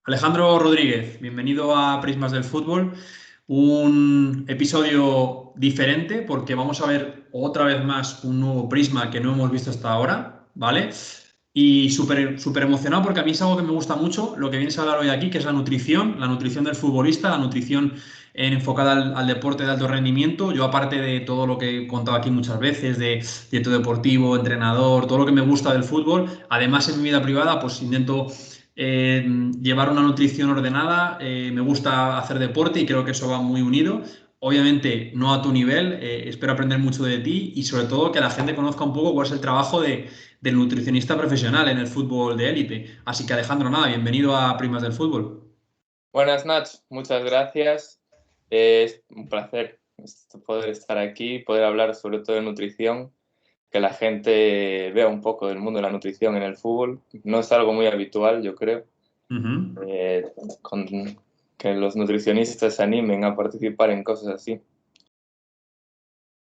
Alejandro Rodríguez, bienvenido a Prismas del Fútbol. Un episodio diferente porque vamos a ver otra vez más un nuevo prisma que no hemos visto hasta ahora, ¿vale? Y súper emocionado porque a mí es algo que me gusta mucho, lo que vienes a hablar hoy aquí, que es la nutrición del futbolista, la nutrición enfocada al deporte de alto rendimiento. Yo, aparte de todo lo que he contado aquí muchas veces, de dieto deportivo, entrenador, todo lo que me gusta del fútbol, además en mi vida privada, pues intento eh, llevar una nutrición ordenada. Me gusta hacer deporte y creo que eso va muy unido. Obviamente no a tu nivel, espero aprender mucho de ti y sobre todo que la gente conozca un poco cuál es el trabajo del nutricionista profesional en el fútbol de élite. Así que, Alejandro, nada, bienvenido a Primas del Fútbol. Buenas, Nach, muchas gracias. Es un placer poder estar aquí, poder hablar sobre todo de nutrición, que la gente vea un poco del mundo de la nutrición en el fútbol. No es algo muy habitual, yo creo, Ujú. eh, con- que los nutricionistas se animen a participar en cosas así.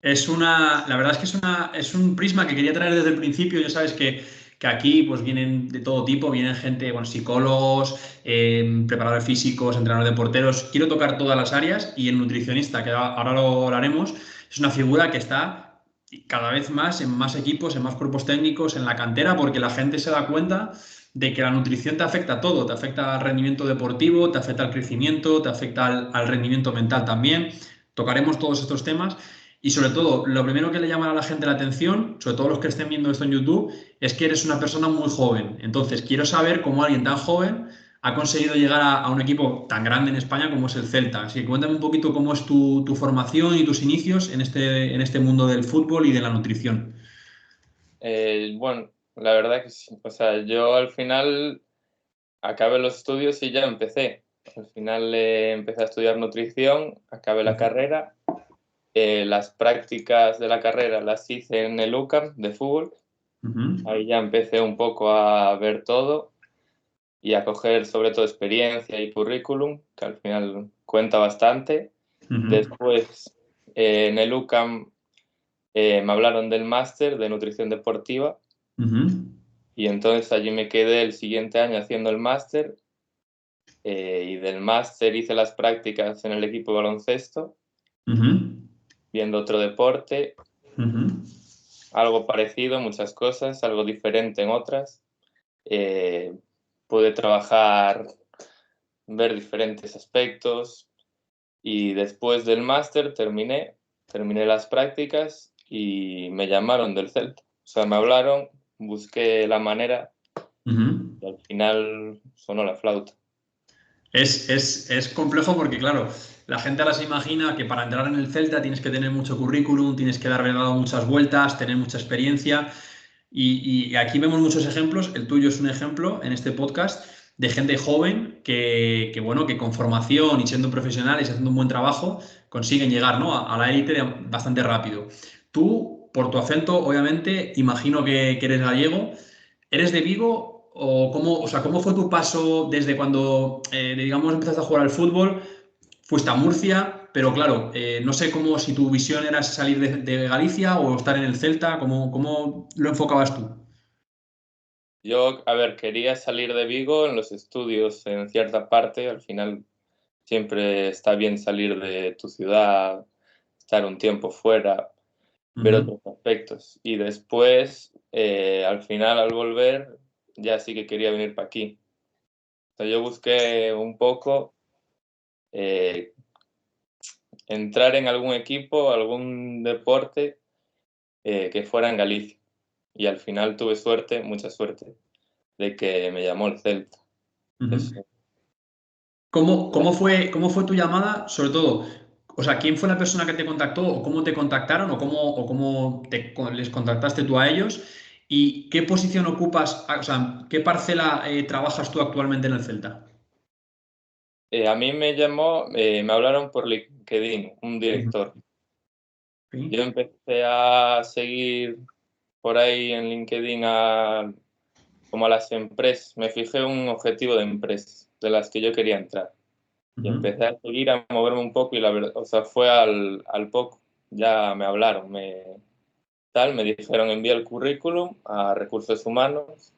La verdad es que es un prisma que quería traer desde el principio. Ya sabes que aquí pues vienen de todo tipo, vienen gente, bueno, psicólogos, preparadores físicos, entrenadores de porteros. Quiero tocar todas las áreas y el nutricionista, que ahora lo hablaremos, es una figura que está cada vez más en más equipos, en más cuerpos técnicos, en la cantera, porque la gente se da cuenta de que la nutrición te afecta a todo, te afecta al rendimiento deportivo, te afecta al crecimiento, te afecta al rendimiento mental también. Tocaremos todos estos temas. Y sobre todo, lo primero que le llama a la gente la atención, sobre todo los que estén viendo esto en YouTube, es que eres una persona muy joven. Entonces, quiero saber cómo alguien tan joven ha conseguido llegar a un equipo tan grande en España como es el Celta. Así que cuéntame un poquito cómo es tu formación y tus inicios en este mundo del fútbol y de la nutrición. Bueno, la verdad que sí. O sea, yo al final acabé los estudios y ya empecé. Al final empecé a estudiar nutrición, acabé la Ujú, carrera. Las prácticas de la carrera las hice en el UCAM de fútbol. ujú, Ahí ya empecé un poco a ver todo y a coger sobre todo experiencia y currículum, que al final cuenta bastante. ujú, Después, en el UCAM me hablaron del máster de nutrición deportiva ujú, y entonces allí me quedé el siguiente año haciendo el máster, y del máster hice las prácticas en el equipo de baloncesto, ujú, viendo otro deporte, ujú. algo parecido, muchas cosas, algo diferente en otras. Eh, Pude trabajar, ver diferentes aspectos y después del máster terminé las prácticas y me llamaron del Celta. O sea, me hablaron, busqué la manera Ujú. y al final sonó la flauta. Es complejo porque, claro, la gente ahora se imagina que para entrar en el Celta tienes que tener mucho currículum, tienes que haber dado muchas vueltas, tener mucha experiencia. Y aquí vemos muchos ejemplos. El tuyo es un ejemplo en este podcast de gente joven bueno, que con formación y siendo profesionales y haciendo un buen trabajo consiguen llegar, ¿no? a la élite bastante rápido. Tú, por tu acento, obviamente, imagino que eres gallego. ¿Eres de Vigo o sea, cómo fue tu paso desde cuando, digamos, empezaste a jugar al fútbol? Fuiste a Murcia, pero claro, no sé cómo, si tu visión era salir de Galicia o estar en el Celta, ¿cómo lo enfocabas tú? Yo, a ver, quería salir de Vigo en los estudios en cierta parte. Al final siempre está bien salir de tu ciudad, estar un tiempo fuera, ver Ujú, otros aspectos. Y después, al final, al volver, ya sí que quería venir para aquí. O sea, yo busqué un poco eh, entrar en algún equipo, algún deporte que fuera en Galicia. Y al final tuve suerte, mucha suerte, de que me llamó el Celta. ujú. Eso. Cómo fue tu llamada? Sobre todo, o sea, ¿quién fue la persona que te contactó o cómo te contactaron o cómo les contactaste tú a ellos? ¿Y qué posición ocupas, o sea, qué parcela trabajas tú actualmente en el Celta? A mí me llamó, me hablaron por LinkedIn, un Ujú. director. Yo Sí. empecé a seguir por ahí en LinkedIn como a las empresas. Me fijé un objetivo de empresas de las que yo quería entrar. Y Ujú, empecé a seguir, a moverme un poco y la verdad, o sea, fue al poco. Ya me hablaron, me dijeron envía el currículum a recursos humanos.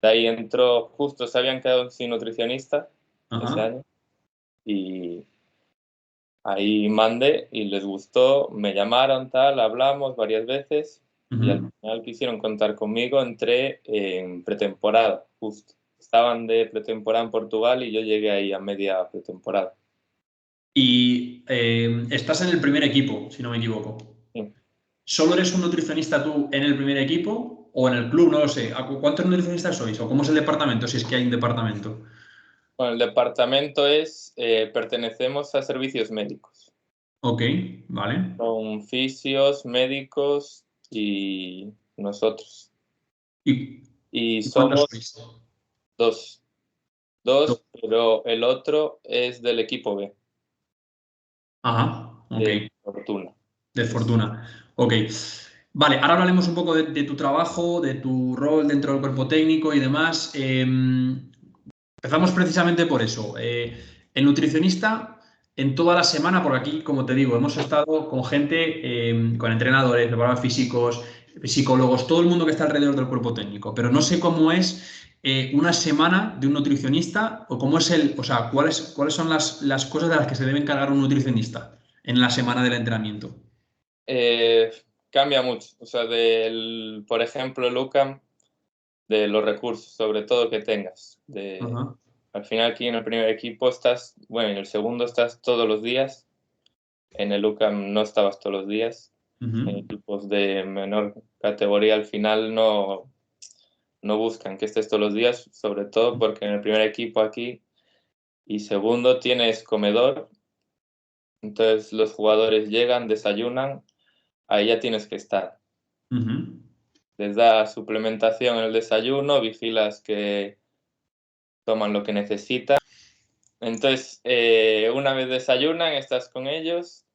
De ahí entró, justo se habían quedado sin nutricionista. ese Ajá. año. Y ahí mandé y les gustó, me llamaron, tal, hablamos varias veces y al Ujú. final quisieron contar conmigo, entré en pretemporada, justo. Estaban de pretemporada en Portugal y yo llegué ahí a media pretemporada. Y estás en el primer equipo, si no me equivoco. Sí. ¿Solo eres un nutricionista tú en el primer equipo o en el club? No lo sé. ¿Cuántos nutricionistas sois? ¿O cómo es el departamento? Si es que hay un departamento. Bueno, el departamento es, pertenecemos a servicios médicos. Ok, vale. Son fisios, médicos y nosotros. ¿Y, Y y cuántos somos sois? dos, Dos. dos, pero el otro es del equipo B, Ajá, ok. de Fortuna. De Es- fortuna. Ok. Vale, ahora hablaremos un poco de tu trabajo, de tu rol dentro del cuerpo técnico y demás. Empezamos precisamente por eso. El nutricionista en toda la semana, por aquí, como te digo, hemos estado con gente, con entrenadores, preparadores físicos, psicólogos, todo el mundo que está alrededor del cuerpo técnico, pero no sé cómo es una semana de un nutricionista o cómo es o sea, cuáles son las cosas de las que se debe encargar un nutricionista en la semana del entrenamiento. eh, Cambia mucho. O sea, por ejemplo, el UCAM, de los recursos, sobre todo que tengas. Ajá. Al final aquí en el primer equipo estás, bueno, en el segundo estás todos los días. En el UCAM no estabas todos los días. En Ujú. equipos de menor categoría al final no buscan que estés todos los días, sobre todo porque en el primer equipo aquí y segundo tienes comedor, entonces los jugadores llegan, desayunan, ahí ya tienes que estar. Ujú. Les da suplementación en el desayuno, vigilas que toman lo que necesitan. Entonces, una vez desayunan, estás con ellos,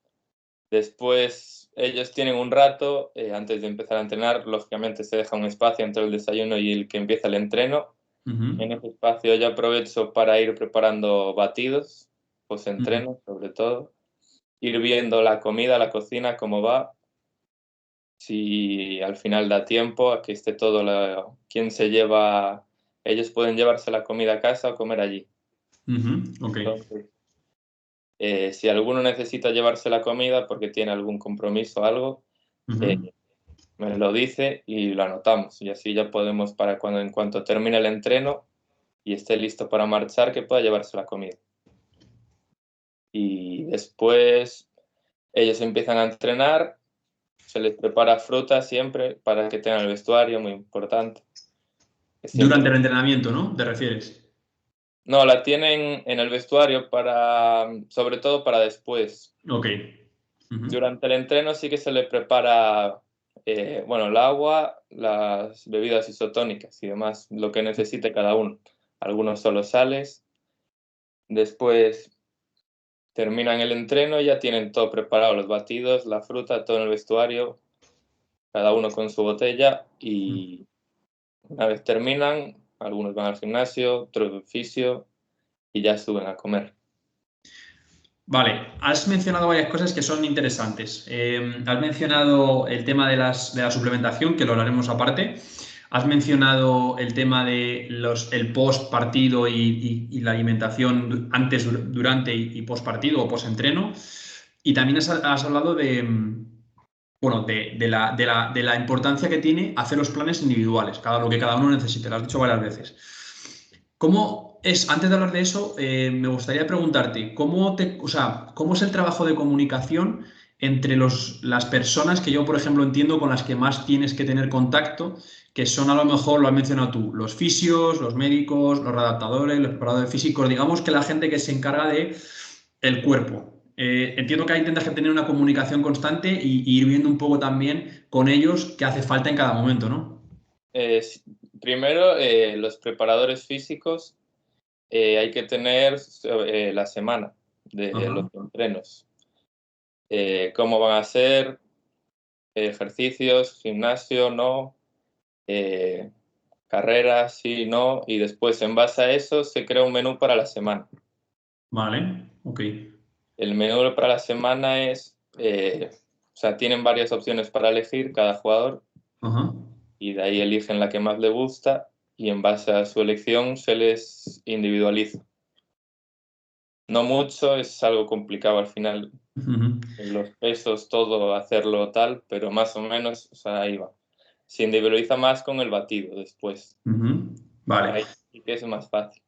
después ellos tienen un rato, antes de empezar a entrenar, lógicamente se deja un espacio entre el desayuno y el que empieza el entreno. En Ujú. ese espacio yo aprovecho para ir preparando batidos, pues Ujú. entreno sobre todo, ir viendo la comida, la cocina, cómo va, si al final da tiempo a que esté todo, quien se lleva, ellos pueden llevarse la comida a casa o comer allí. Ujú. Ok. Entonces, si alguno necesita llevarse la comida porque tiene algún compromiso o algo, Ujú. eh, me lo dice y lo anotamos. Y así ya podemos, para cuando en cuanto termine el entreno y esté listo para marchar, que pueda llevarse la comida. Y después ellos empiezan a entrenar, se les prepara fruta siempre para que tengan el vestuario, muy importante. Que siempre... Durante el entrenamiento, ¿no? ¿Te refieres? No, la tienen en el vestuario para, sobre todo para después. Ok. Ujú. Durante el entreno sí que se le prepara, bueno, el agua, las bebidas isotónicas y demás, lo que necesite cada uno. Algunos solo sales, después terminan el entreno y ya tienen todo preparado, los batidos, la fruta, todo en el vestuario, cada uno con su botella y una vez terminan, algunos van al gimnasio, otros al fisio y ya suben a comer. Vale, has mencionado varias cosas que son interesantes. Has mencionado el tema de la suplementación, que lo hablaremos aparte. Has mencionado el tema de el post partido y la alimentación antes, durante y post partido o post entreno. Y también has hablado bueno, de la importancia que tiene hacer los planes individuales, lo que cada uno necesite. Lo has dicho varias veces. Antes de hablar de eso, me gustaría preguntarte, o sea, ¿cómo es el trabajo de comunicación entre las personas que yo, por ejemplo, entiendo con las que más tienes que tener contacto, que son a lo mejor, lo has mencionado tú, los fisios, los médicos, los redactadores, los preparadores físicos, digamos que la gente que se encarga de el cuerpo. Entiendo que ahí tendrás que tener una comunicación constante y ir viendo un poco también con ellos qué hace falta en cada momento, ¿no? Sí, primero, los preparadores físicos, hay que tener la semana de los Ajá. entrenos. Cómo van a ser, ejercicios, gimnasio, no, eh, carreras, sí, no, y después en base a eso se crea un menú para la semana. Vale, ok. El menú para la semana es, o sea, tienen varias opciones para elegir cada jugador Ajá. y de ahí eligen la que más le gusta y en base a su elección se les individualiza. no mucho, es algo complicado al final. Ujú, Los pesos, todo, hacerlo tal, pero más o menos, o sea, ahí va. Se individualiza más con el batido después. ujú. Vale. Ahí sí que es más fácil.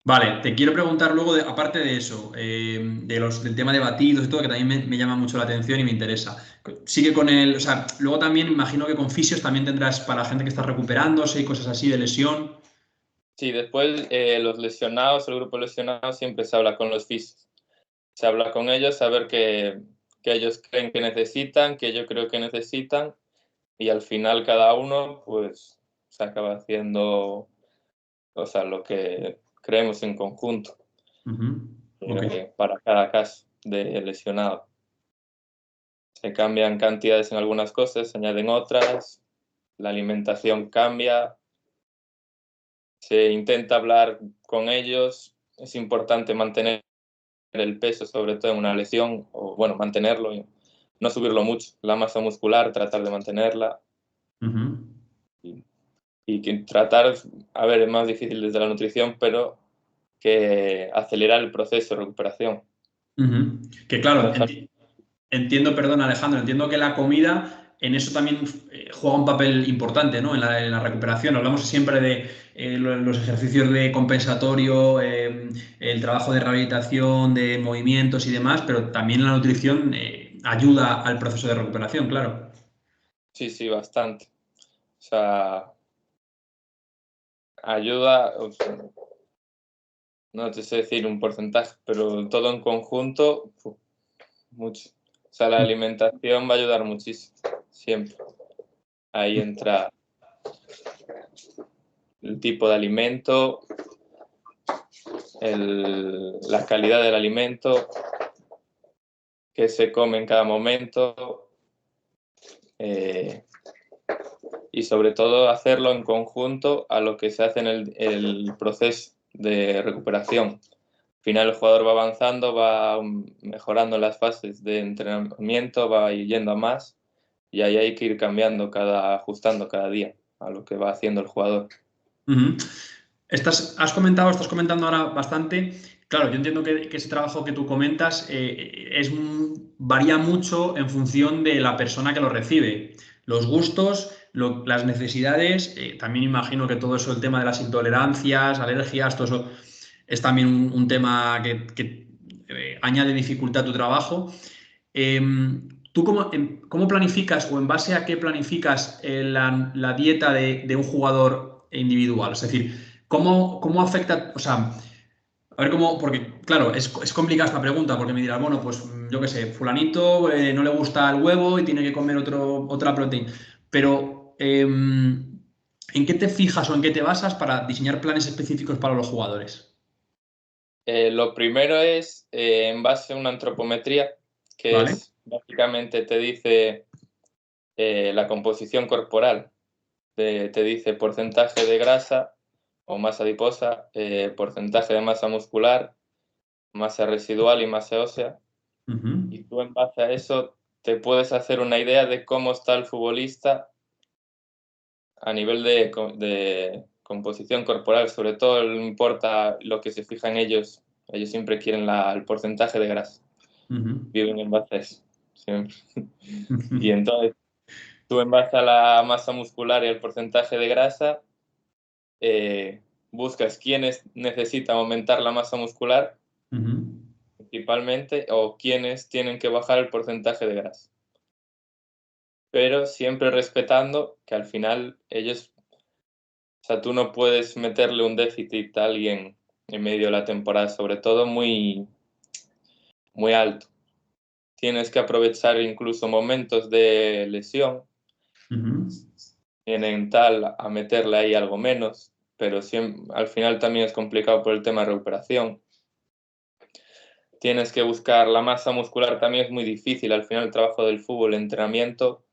Vale, te quiero preguntar luego, aparte de eso, del tema de batidos y todo, que también me llama mucho la atención y me interesa. Sigue con el, o sea, luego también imagino que con fisios también tendrás para la gente que está recuperándose y cosas así de lesión. Sí, después los lesionados, el grupo lesionado, siempre se habla con los fisios. Se habla con ellos a ver qué ellos creen que necesitan, qué yo creo que necesitan, y al final cada uno pues se acaba haciendo, o sea, lo que creemos en conjunto Ujú, ok. para cada caso de lesionado. Se cambian cantidades en algunas cosas, se añaden otras, la alimentación cambia, se intenta hablar con ellos, es importante mantener el peso, sobre todo en una lesión, o bueno, mantenerlo, y no subirlo mucho, la masa muscular, tratar de mantenerla Ujú, y, y que tratar, a ver, es más difícil desde la nutrición, pero que acelerar el proceso de recuperación. ujú. Que claro, Entonces, entiendo, perdón Alejandro, entiendo que la comida en eso también juega un papel importante, ¿no? En la recuperación. Hablamos siempre de los ejercicios de compensatorio, el trabajo de rehabilitación, de movimientos y demás, pero también la nutrición ayuda al proceso de recuperación, claro. sí, sí, bastante. O sea, ayuda, o sea, no te sé decir un porcentaje, pero todo en conjunto, mucho. O sea, la alimentación va a ayudar muchísimo, siempre. Ahí entra el tipo de alimento, la calidad del alimento, qué se come en cada momento eh, y sobre todo hacerlo en conjunto a lo que se hace en el proceso de recuperación. Al final el jugador va avanzando, va mejorando las fases de entrenamiento, va yendo a más y ahí hay que ir cambiando, ajustando cada día a lo que va haciendo el jugador. Ujú. Estás comentando ahora bastante. Claro, yo entiendo que ese trabajo que tú comentas varía mucho en función de la persona que lo recibe. Los gustos, las necesidades, también imagino que todo eso, el tema de las intolerancias, alergias, todo eso es también un tema que añade dificultad a tu trabajo. ¿Tú cómo planificas o en base a qué planificas la dieta de un jugador individual? Es decir, ¿cómo afecta, o sea, a ver cómo, porque claro, es complicada esta pregunta porque me dirás, bueno, pues yo qué sé, fulanito no le gusta el huevo y tiene que comer otra proteína, pero ¿en qué te fijas o en qué te basas para diseñar planes específicos para los jugadores? Lo primero es en base a una antropometría, que ¿Vale? es básicamente te dice la composición corporal, te dice porcentaje de grasa o masa adiposa, porcentaje de masa muscular, masa residual y masa ósea. Ujú, Y tú en base a eso te puedes hacer una idea de cómo está el futbolista a nivel de composición corporal. Sobre todo no importa lo que se fijan ellos. Ellos siempre quieren el porcentaje de grasa. ujú, Viven en base a eso. Siempre. Y ujú, entonces tú en base a la masa muscular y al porcentaje de grasa, eh, buscas quiénes necesitan aumentar la masa muscular ujú. principalmente o quiénes tienen que bajar el porcentaje de grasa. Pero siempre respetando que al final ellos, o sea, tú no puedes meterle un déficit a alguien en medio de la temporada, sobre todo muy, muy alto. Tienes que aprovechar incluso momentos de lesión Ujú, en tal a meterle ahí algo menos, pero al final también es complicado por el tema de recuperación. Tienes que buscar la masa muscular, también es muy difícil. Al final el trabajo del fútbol, el entrenamiento,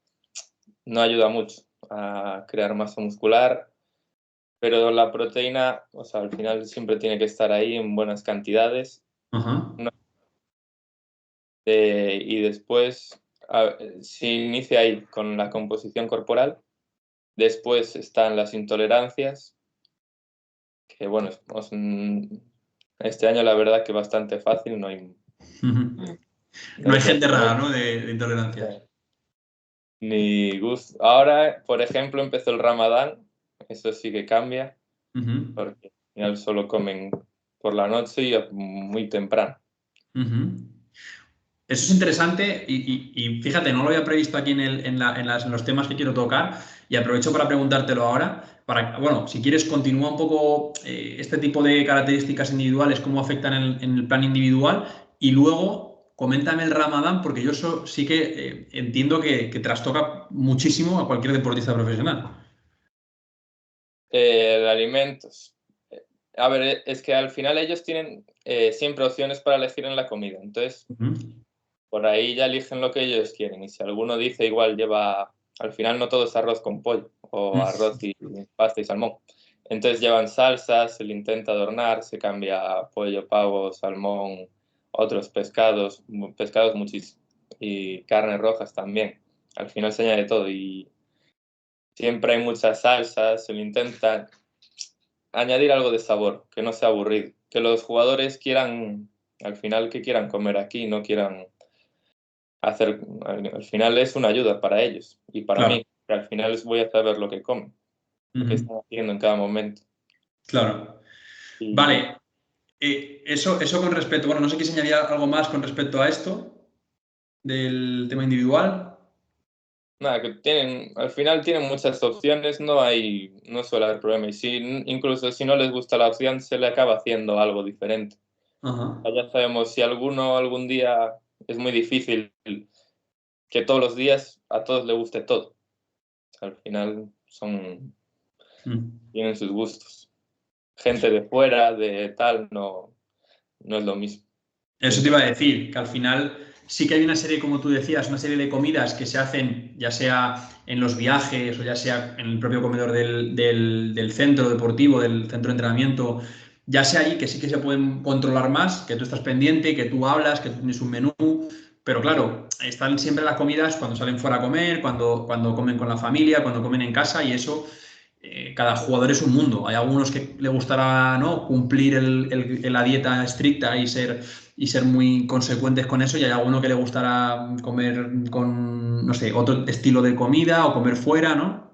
no ayuda mucho a crear masa muscular, pero la proteína, o sea, al final siempre tiene que estar ahí en buenas cantidades. ajá, ¿No? Y después se inicia ahí con la composición corporal. Después están las intolerancias, que bueno, Este año la verdad que bastante fácil, no hay... No hay gente rara, ¿no? De intolerancias. Ni gusto. Ahora, por ejemplo, empezó el Ramadán, eso sí que cambia, porque al final solo comen por la noche y muy temprano. Eso es interesante y fíjate, no lo había previsto aquí en los temas que quiero tocar y aprovecho para preguntártelo ahora. Bueno, si quieres, continúa un poco este tipo de características individuales, cómo afectan en el plan individual y luego coméntame el Ramadán porque yo eso sí que entiendo que trastoca muchísimo a cualquier deportista profesional. El alimentos. A ver, es que al final ellos tienen siempre opciones para elegir en la comida. Entonces, por ahí ya eligen lo que ellos quieren. Y si alguno dice igual lleva, al final no todo es arroz con pollo o arroz y pasta y salmón. Entonces llevan salsas, se le intenta adornar, se cambia a pollo, pavo, salmón, otros pescados, pescados muchísimos y carnes rojas también. Al final se añade todo y siempre hay muchas salsas, se le intenta añadir algo de sabor, que no sea aburrido, que los jugadores quieran, al final que quieran comer aquí, no quieran hacer, al final es una ayuda para ellos y para Claro. mí, que al final les voy a saber lo que comen, lo que están haciendo en cada momento. Claro. Y Vale. Eso con respecto, bueno, no sé si añadía algo más con respecto a esto del tema individual. nada, que tienen, al final tienen muchas opciones, no suele haber problema. Y si, incluso si no les gusta la opción, se le acaba haciendo algo diferente. Ajá. Ya sabemos, si alguno algún día es muy difícil que todos los días a todos les guste todo. Al final tienen sus gustos. Gente de fuera, de tal, no es lo mismo. Eso te iba a decir, que al final sí que hay una serie, como tú decías, una serie de comidas que se hacen, ya sea en los viajes o ya sea en el propio comedor del centro deportivo, del centro de entrenamiento, ya sea allí que sí que se pueden controlar más, que tú estás pendiente, que tú hablas, que tú tienes un menú, pero claro, están siempre las comidas cuando salen fuera a comer, cuando comen con la familia, cuando comen en casa y eso cada jugador es un mundo. Hay algunos que le gustará, ¿no?, cumplir la dieta estricta y ser muy consecuentes con eso, y hay alguno que le gustará comer con, no sé, otro estilo de comida o comer fuera, ¿no?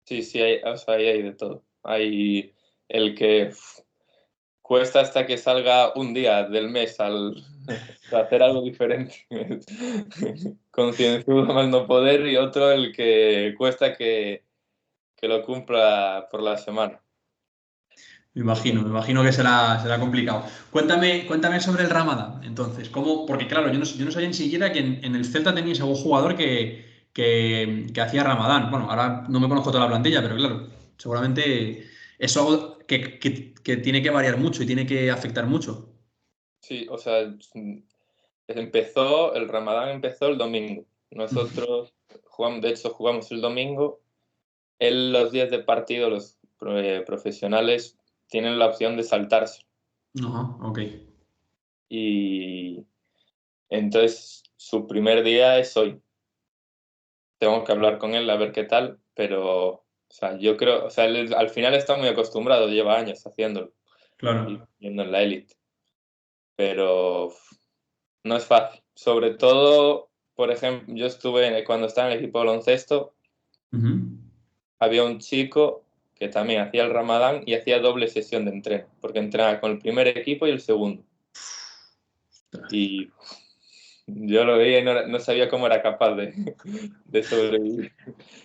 Sí, sí, o sea, ahí hay de todo. Hay el que cuesta hasta que salga un día del mes al hacer algo diferente. Concienzudo más no poder y otro el que cuesta que lo cumpla por la semana. Me imagino que será complicado. Cuéntame sobre el Ramadán, entonces. ¿Cómo? Porque claro, yo no sabía ni siquiera que en el Celta teníais algún jugador que hacía Ramadán. Bueno, ahora no me conozco toda la plantilla, pero claro, seguramente es algo que tiene que variar mucho y tiene que afectar mucho. Sí, o sea, el Ramadán empezó el domingo. Nosotros jugamos, de hecho, jugamos el domingo. Los días de partido, los profesionales tienen la opción de saltarse. Ajá, ok. Y entonces su primer día es hoy. Tengo que hablar con él a ver qué tal, pero o sea, yo creo, o sea, él al final está muy acostumbrado, lleva años haciéndolo y Claro. yendo en la élite, pero no es fácil. Sobre todo, por ejemplo, cuando estaba en el equipo de baloncesto, Ujú. había un chico que también hacía el Ramadán y hacía doble sesión de entreno, porque entrenaba con el primer equipo y el segundo. Y yo lo veía y no sabía cómo era capaz de sobrevivir.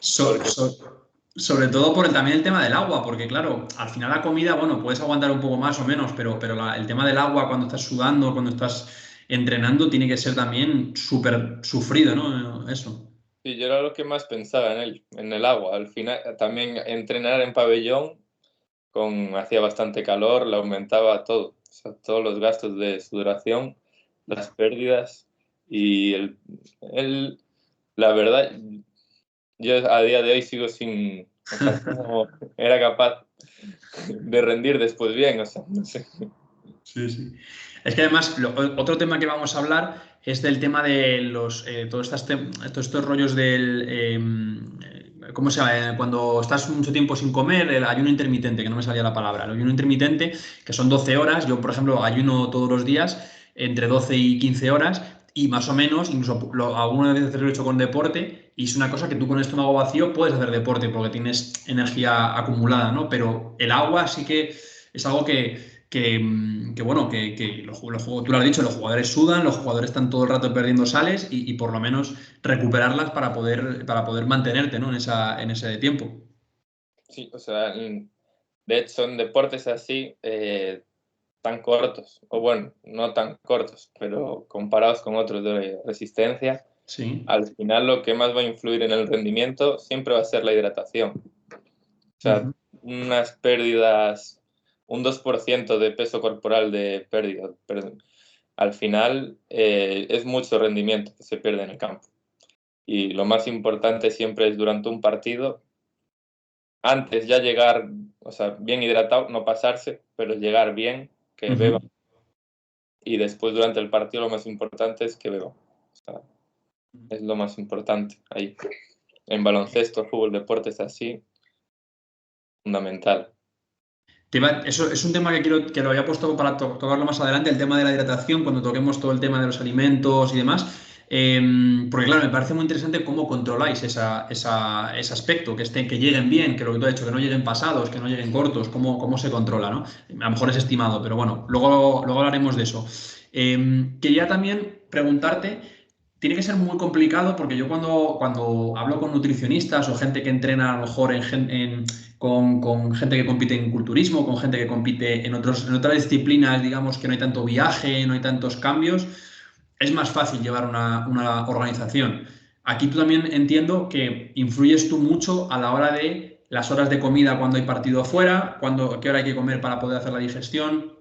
So- Porque so- Sobre todo por también el tema del agua, porque claro, al final la comida, bueno, puedes aguantar un poco más o menos, pero el tema del agua cuando estás sudando, cuando estás entrenando, tiene que ser también súper sufrido, ¿no? Eso. sí, yo era lo que más pensaba en el agua. Al final, también entrenar en pabellón hacía bastante calor, le aumentaba todo. O sea, todos los gastos de sudoración, las pérdidas y la verdad, yo a día de hoy sigo sin, o sea, cómo era capaz de rendir después bien, o sea, no sé. Sí, sí. Es que además, otro tema que vamos a hablar es del tema de todos estos rollos ¿cómo se llama? Cuando estás mucho tiempo sin comer, el ayuno intermitente, que no me salía la palabra. El ayuno intermitente, que son 12 horas. Yo, por ejemplo, ayuno todos los días entre 12 y 15 horas y más o menos, incluso algunas veces lo he hecho con deporte y es una cosa que tú con el estómago vacío puedes hacer deporte porque tienes energía acumulada, ¿no? Pero el agua sí que es algo bueno, tú lo has dicho, los jugadores sudan, los jugadores están todo el rato perdiendo sales y por lo menos recuperarlas para poder mantenerte, ¿no? En ese tiempo. Sí, o sea, de hecho son deportes así tan cortos, o bueno, no tan cortos, pero comparados con otros de resistencia, Sí. al final lo que más va a influir en el rendimiento siempre va a ser la hidratación. O sea, Ujú. unas pérdidas, un 2% de peso corporal de pérdida, perdón. Al final es mucho rendimiento que se pierde en el campo. Y lo más importante siempre es durante un partido, antes ya llegar, o sea, bien hidratado, no pasarse, pero llegar bien, que beban. Ujú. Y después durante el partido lo más importante es que beban. O sea, es lo más importante ahí. En baloncesto, fútbol, deportes así, fundamental. Eso es un tema que quiero que lo había puesto para tocarlo más adelante, el tema de la hidratación, cuando toquemos todo el tema de los alimentos y demás. Porque claro, me parece muy interesante cómo controláis ese aspecto, que lleguen bien, que lo que tú has dicho, que no lleguen pasados, que no lleguen cortos, cómo se controla, ¿no? A lo mejor es estimado, pero bueno, luego hablaremos de eso. Quería también preguntarte, tiene que ser muy complicado porque yo cuando hablo con nutricionistas o gente que entrena a lo mejor con gente que compite en culturismo, con gente que compite en otras disciplinas, digamos que no hay tanto viaje, no hay tantos cambios, es más fácil llevar una organización. Aquí tú también entiendo que influyes tú mucho a la hora de las horas de comida cuando hay partido afuera, a qué hora hay que comer para poder hacer la digestión.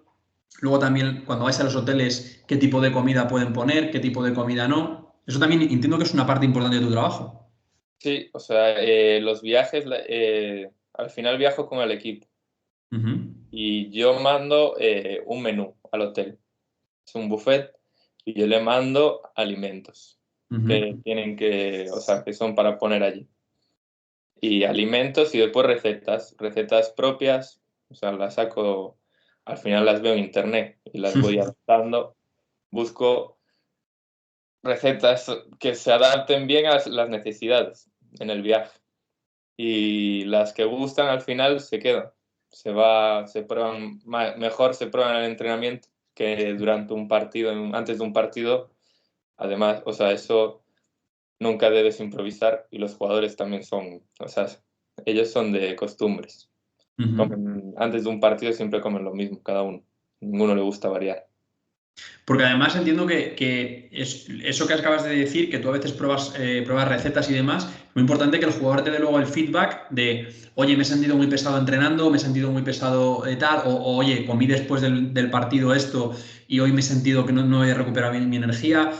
Luego también cuando vais a los hoteles, qué tipo de comida pueden poner, qué tipo de comida no. Eso también entiendo que es una parte importante de tu trabajo. Sí, o sea, los viajes, al final viajo con el equipo Ujú, y yo mando un menú al hotel. Es un buffet y yo le mando alimentos que ujú. tienen que, o sea, que son para poner allí. Y alimentos y después recetas propias, o sea, las saco, al final las veo en internet y las voy adaptando. Busco recetas que se adapten bien a las necesidades en el viaje. Y las que gustan al final se quedan. Se prueban mejor, se prueban en el entrenamiento que durante un partido, antes de un partido. Además, o sea, eso nunca debes improvisar y los jugadores también son, o sea, ellos son de costumbres. Ujú. Antes de un partido siempre comen lo mismo, cada uno. Ninguno le gusta variar. Porque además entiendo que eso que acabas de decir, que tú a veces pruebas recetas y demás, muy importante que el jugador te dé luego el feedback de, oye, me he sentido muy pesado entrenando, me he sentido muy pesado tal, oye, comí después del partido esto y hoy me he sentido que no he recuperado bien mi energía.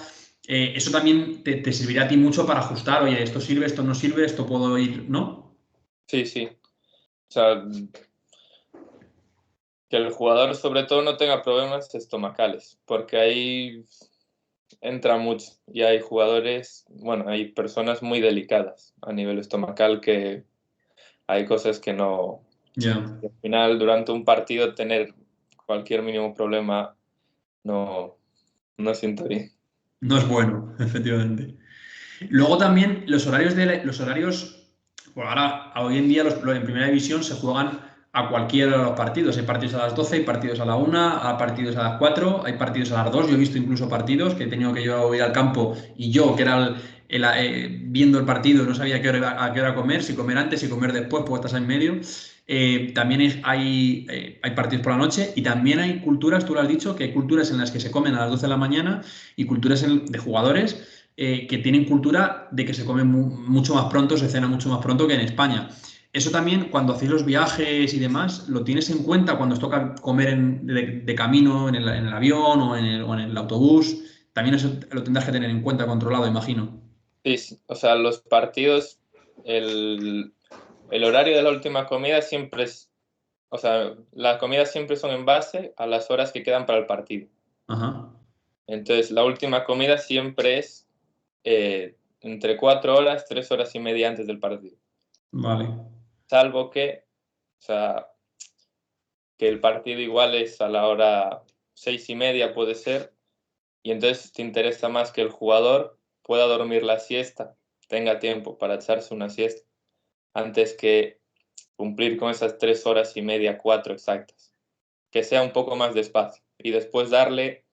Eso también te servirá a ti mucho para ajustar, oye, esto sirve, esto no sirve, esto puedo ir, ¿no? Sí, sí. O sea, que el jugador sobre todo no tenga problemas estomacales, porque ahí entra mucho y hay jugadores, bueno, hay personas muy delicadas a nivel estomacal que hay cosas que no, Ya. al final durante un partido tener cualquier mínimo problema no, no siento bien. No es bueno, efectivamente. Luego también los horarios, bueno, ahora hoy en día en primera división se juegan a cualquiera de los partidos. Hay partidos a las 12, hay partidos a la 1, hay partidos a las 4, hay partidos a las 2. Yo he visto incluso partidos que he tenido que yo ir al campo y yo, que era viendo el partido, no sabía a qué hora comer, si comer antes, si comer después, pues estás en medio. También hay partidos por la noche y también hay culturas, tú lo has dicho, que hay culturas en las que se comen a las 12 de la mañana y culturas de jugadores que tienen cultura de que se come mucho más pronto, se cena mucho más pronto que en España. Eso también, cuando hacéis los viajes y demás, ¿lo tienes en cuenta cuando os toca comer de camino en el avión o en el autobús? También eso lo tendrás que tener en cuenta, controlado, imagino. Sí, sí, o sea, los partidos, el, el horario de la última comida siempre es, o sea, las comidas siempre son en base a las horas que quedan para el partido. Ajá. Entonces, la última comida siempre es entre 4 horas, 3 horas y media antes del partido. Vale. Salvo que, o sea, que el partido igual es a la hora 6:30 puede ser, y entonces te interesa más que el jugador pueda dormir la siesta, tenga tiempo para echarse una siesta, antes que cumplir con esas 3 horas y media, 4 exactas. Que sea un poco más despacio. Y después darle,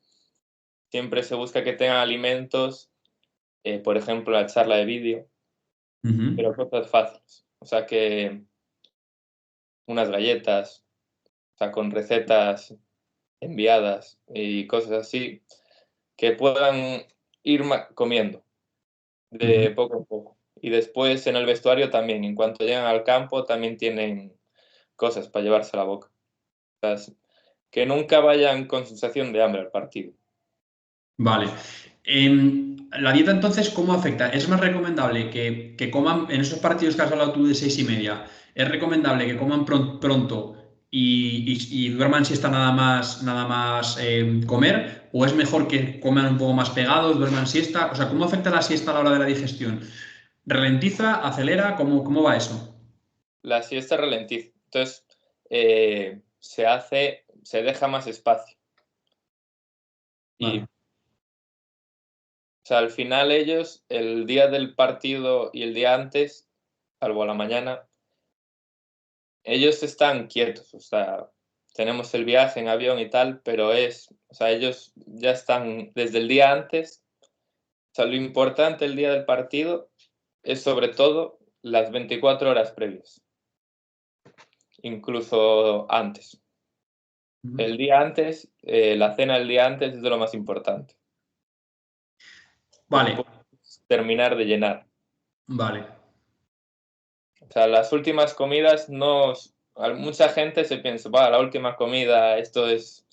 siempre se busca que tengan alimentos, por ejemplo, la charla de vídeo, Ujú. pero cosas fáciles. O sea que unas galletas, o sea, con recetas enviadas y cosas así, que puedan ir comiendo de Ujú. poco en poco. Y después en el vestuario también, en cuanto llegan al campo, también tienen cosas para llevarse a la boca. O sea, que nunca vayan con sensación de hambre al partido. Vale. La dieta entonces, ¿cómo afecta? ¿Es más recomendable que coman en esos partidos que has hablado tú de 6:30? ¿Es recomendable que coman pronto y duerman siesta nada más comer? ¿O es mejor que coman un poco más pegados, duerman siesta? O sea, ¿cómo afecta la siesta a la hora de la digestión? ¿Ralentiza? ¿Acelera? ¿Cómo va eso? La siesta ralentiza. Entonces, se deja más espacio. Y, Vale. o sea, al final ellos, el día del partido y el día antes, salvo a la mañana, ellos están quietos. O sea, tenemos el viaje en avión y tal, pero o sea, ellos ya están desde el día antes. O sea, lo importante el día del partido es sobre todo las 24 horas previas, incluso antes. Ujú. El día antes, la cena del día antes es de lo más importante. Vale, Después, terminar de llenar. vale. O sea, las últimas comidas no... Mucha gente se piensa, va, la última comida, esto es...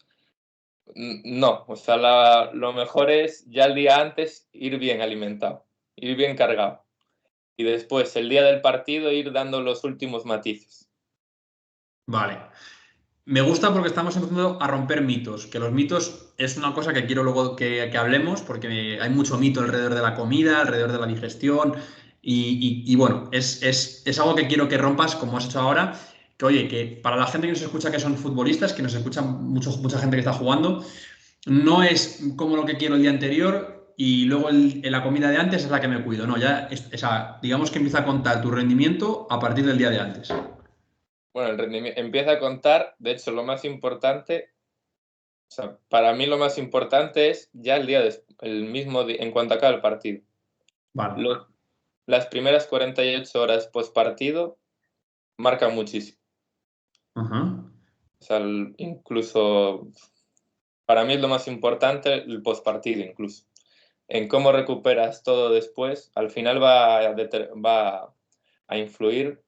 No, o sea, lo mejor es ya el día antes ir bien alimentado, ir bien cargado. Y después, el día del partido, ir dando los últimos matices. Vale. Me gusta porque estamos empezando a romper mitos, que los mitos es una cosa que quiero luego que hablemos, porque hay mucho mito alrededor de la comida, alrededor de la digestión, y bueno, es algo que quiero que rompas, como has hecho ahora, que oye, que para la gente que nos escucha que son futbolistas, que nos escucha mucha gente que está jugando, no es como lo que quiero el día anterior y luego la comida de antes es la que me cuido, no, ya, digamos que empieza a contar tu rendimiento a partir del día de antes. Bueno, el rendimiento empieza a contar, de hecho, lo más importante, o sea, para mí lo más importante es ya el mismo día, en cuanto acabe el partido. Vale. Los- las primeras 48 horas post partido marcan muchísimo. Ajá. O sea, incluso para mí es lo más importante el postpartido, incluso. En cómo recuperas todo después, al final va a influir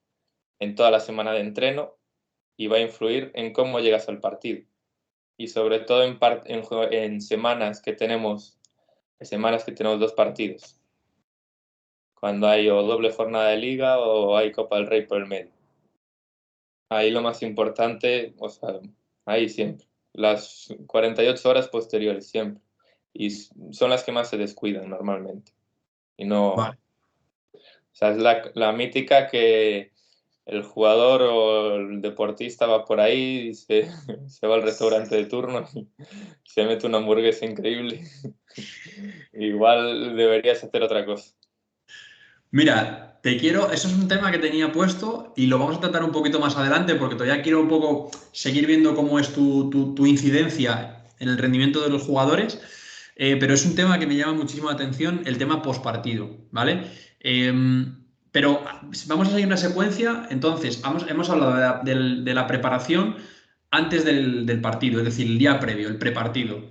en toda la semana de entreno y va a influir en cómo llegas al partido. Y sobre todo en semanas que tenemos dos partidos, cuando hay o doble jornada de liga o hay Copa del Rey por el medio. Ahí lo más importante, o sea, ahí siempre. Las 48 horas posteriores, siempre. Y son las que más se descuidan normalmente. Y no, o Vale. sea, es la mítica que el jugador o el deportista va por ahí y se va al restaurante de turno y se mete una hamburguesa increíble. Igual deberías hacer otra cosa. Mira, eso es un tema que tenía puesto y lo vamos a tratar un poquito más adelante porque todavía quiero un poco seguir viendo cómo es tu incidencia en el rendimiento de los jugadores, pero es un tema que me llama muchísimo la atención, el tema postpartido, ¿vale? Pero vamos a seguir una secuencia, entonces hemos hablado de la preparación antes del partido, es decir, el día previo, el prepartido.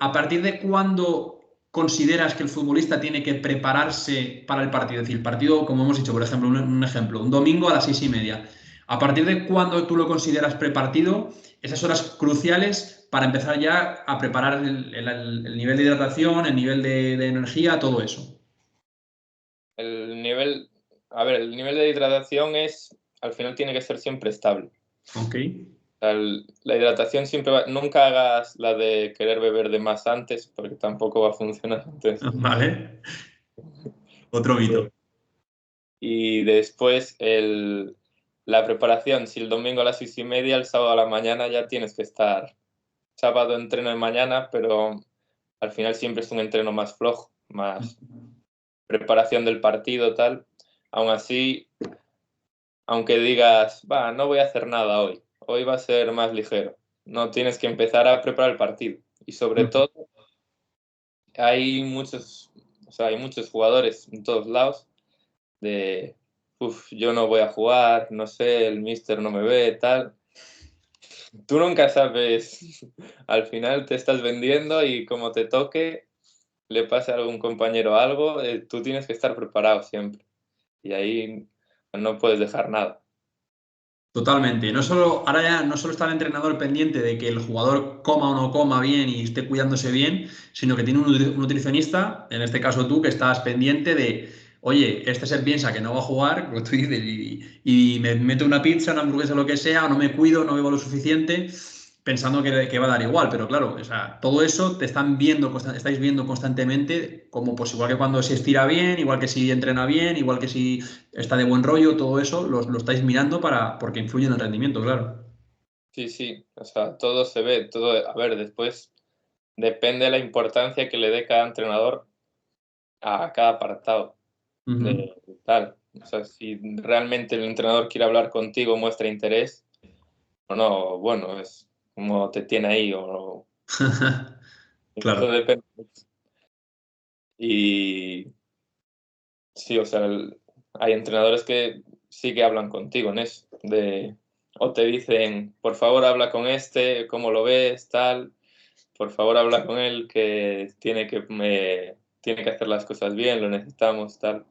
¿A partir de cuándo consideras que el futbolista tiene que prepararse para el partido? Es decir, el partido, como hemos dicho, por ejemplo, un ejemplo, un domingo a las 6:30. ¿A partir de cuándo tú lo consideras prepartido? Esas horas cruciales para empezar ya a preparar el nivel de hidratación, el nivel de energía, todo eso. El nivel, a ver, el nivel de hidratación al final tiene que ser siempre estable. Ok, Sea, la hidratación siempre nunca hagas la de querer beber de más antes, porque tampoco va a funcionar. Entonces, vale. Otro eh, mito. Y después la preparación, si el domingo a las 6:30, el sábado a la mañana ya tienes que estar. Sábado entreno de mañana, pero al final siempre es un entreno más flojo, más preparación del partido, tal. Aún así, aunque digas, va, no voy a hacer nada hoy va a ser más ligero. No, tienes que empezar a preparar el partido. Y sobre todo, hay muchos, hay muchos jugadores en todos lados de, yo no voy a jugar, no sé, el míster no me ve, tal. Tú nunca sabes, al final te estás vendiendo y como te toque, le pase a algún compañero algo, tú tienes que estar preparado siempre. Y ahí no puedes dejar nada. Totalmente. No solo, ahora ya no solo está el entrenador pendiente de que el jugador coma o no coma bien y esté cuidándose bien, sino que tiene un nutricionista, en este caso tú, que estás pendiente de, oye, este se piensa que no va a jugar, como tú dices, y me meto una pizza, una hamburguesa, lo que sea, o no me cuido, no bebo lo suficiente, pensando que va a dar igual. Pero claro, o sea, todo eso te están viendo, estáis viendo constantemente, como pues igual que cuando se estira bien, igual que si entrena bien, igual que si está de buen rollo, todo eso lo estáis mirando porque influye en el rendimiento, claro. Sí, sí, o sea, todo se ve, todo, a ver, después depende de la importancia que le dé cada entrenador a cada apartado Ujú. de tal. O sea, si realmente el entrenador quiere hablar contigo, muestra interés, o no, bueno, es como te tiene ahí, o eso Claro. depende. Y sí, o sea, hay entrenadores que sí que hablan contigo en eso, o te dicen, por favor, habla con este, cómo lo ves, tal, por favor, habla con él, que tiene que hacer las cosas bien, lo necesitamos, tal.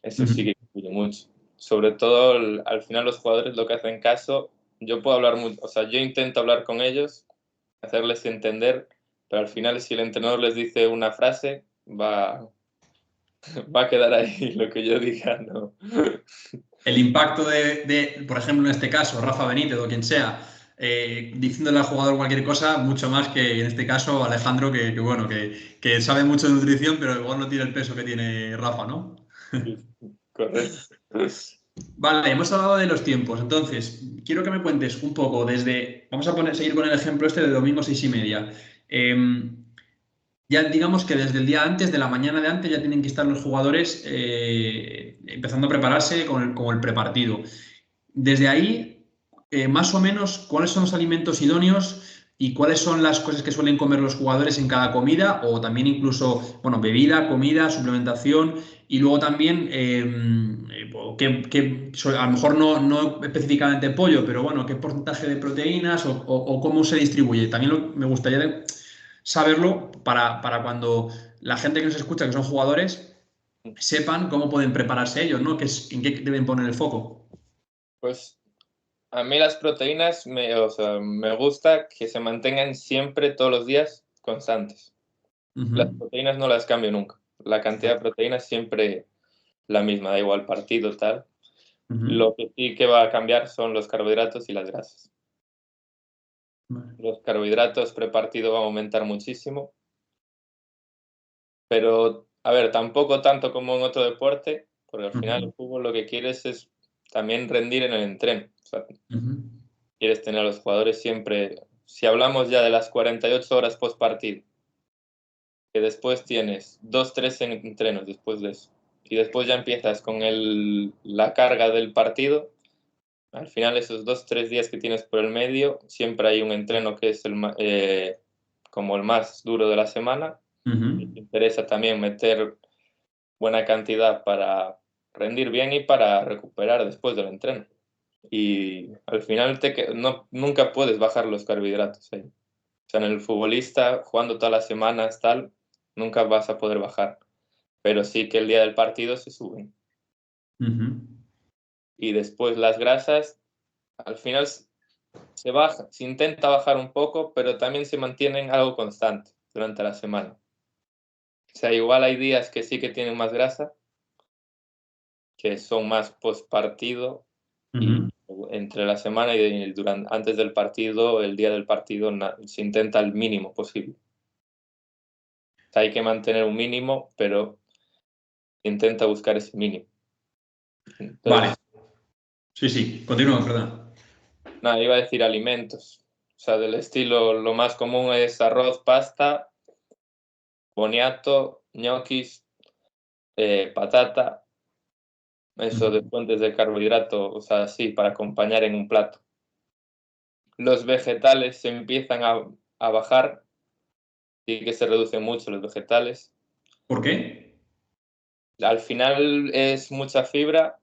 Eso sí Ujú. que influye mucho. Sobre todo, al final los jugadores lo que hacen caso, yo puedo hablar mucho, o sea, yo intento hablar con ellos, hacerles entender, pero al final si el entrenador les dice una frase, va a quedar ahí lo que yo diga, ¿no? El impacto por ejemplo, en este caso, Rafa Benítez o quien sea, diciéndole al jugador cualquier cosa, mucho más que en este caso Alejandro, bueno, que sabe mucho de nutrición, pero igual no tiene el peso que tiene Rafa, ¿no? Sí, correcto. Vale, hemos hablado de los tiempos. Entonces, quiero que me cuentes un poco vamos a seguir con el ejemplo este de domingo 6:30. Ya digamos que desde el día antes, de la mañana de antes, ya tienen que estar los jugadores empezando a prepararse con el prepartido. Desde ahí, más o menos, ¿cuáles son los alimentos idóneos y cuáles son las cosas que suelen comer los jugadores en cada comida o también incluso, bueno, bebida, comida, suplementación y luego también, a lo mejor no específicamente pollo, pero bueno, qué porcentaje de proteínas o cómo se distribuye? También me gustaría saberlo para cuando la gente que nos escucha, que son jugadores, sepan cómo pueden prepararse ellos, ¿no? En qué deben poner el foco. Pues a mí las proteínas, o sea, me gusta que se mantengan siempre, todos los días, constantes. Las Ujú. proteínas no las cambio nunca. La cantidad de proteínas siempre la misma, da igual partido, tal. Ujú. Lo que sí que va a cambiar son los carbohidratos y las grasas. Vale. Los carbohidratos prepartido van a aumentar muchísimo, pero a ver, tampoco tanto como en otro deporte, porque al final Ujú. el fútbol lo que quieres es también rendir en el entreno. O sea, Ujú. quieres tener a los jugadores siempre, si hablamos ya de las 48 horas post partido, que después tienes 2, 3 entrenos después de eso, y después ya empiezas con la carga del partido. Al final, esos 2, 3 días que tienes por el medio, siempre hay un entreno que es como el más duro de la semana. Y te Ujú. interesa también meter buena cantidad para rendir bien y para recuperar después del entreno. Y al final nunca puedes bajar los carbohidratos, ¿eh? O sea, en el futbolista, jugando todas las semanas, tal, nunca vas a poder bajar. Pero sí que el día del partido se suben. Ujú. Y después las grasas, al final se baja, se intenta bajar un poco, pero también se mantienen algo constante durante la semana. O sea, igual hay días que sí que tienen más grasa, que son más post partido, y Ujú. entre la semana y antes del partido, el día del partido, se intenta el mínimo posible. O sea, hay que mantener un mínimo, pero intenta buscar ese mínimo. Vale. Entonces, Sí, continúa, perdón. nada, iba a decir alimentos. O sea, del estilo, lo más común es arroz, pasta, boniato, ñoquis, patata, eso de fuentes de carbohidrato, o sea, sí, para acompañar en un plato. Los vegetales se empiezan a bajar, y que se reducen mucho los vegetales. ¿Por qué? Al final es mucha fibra,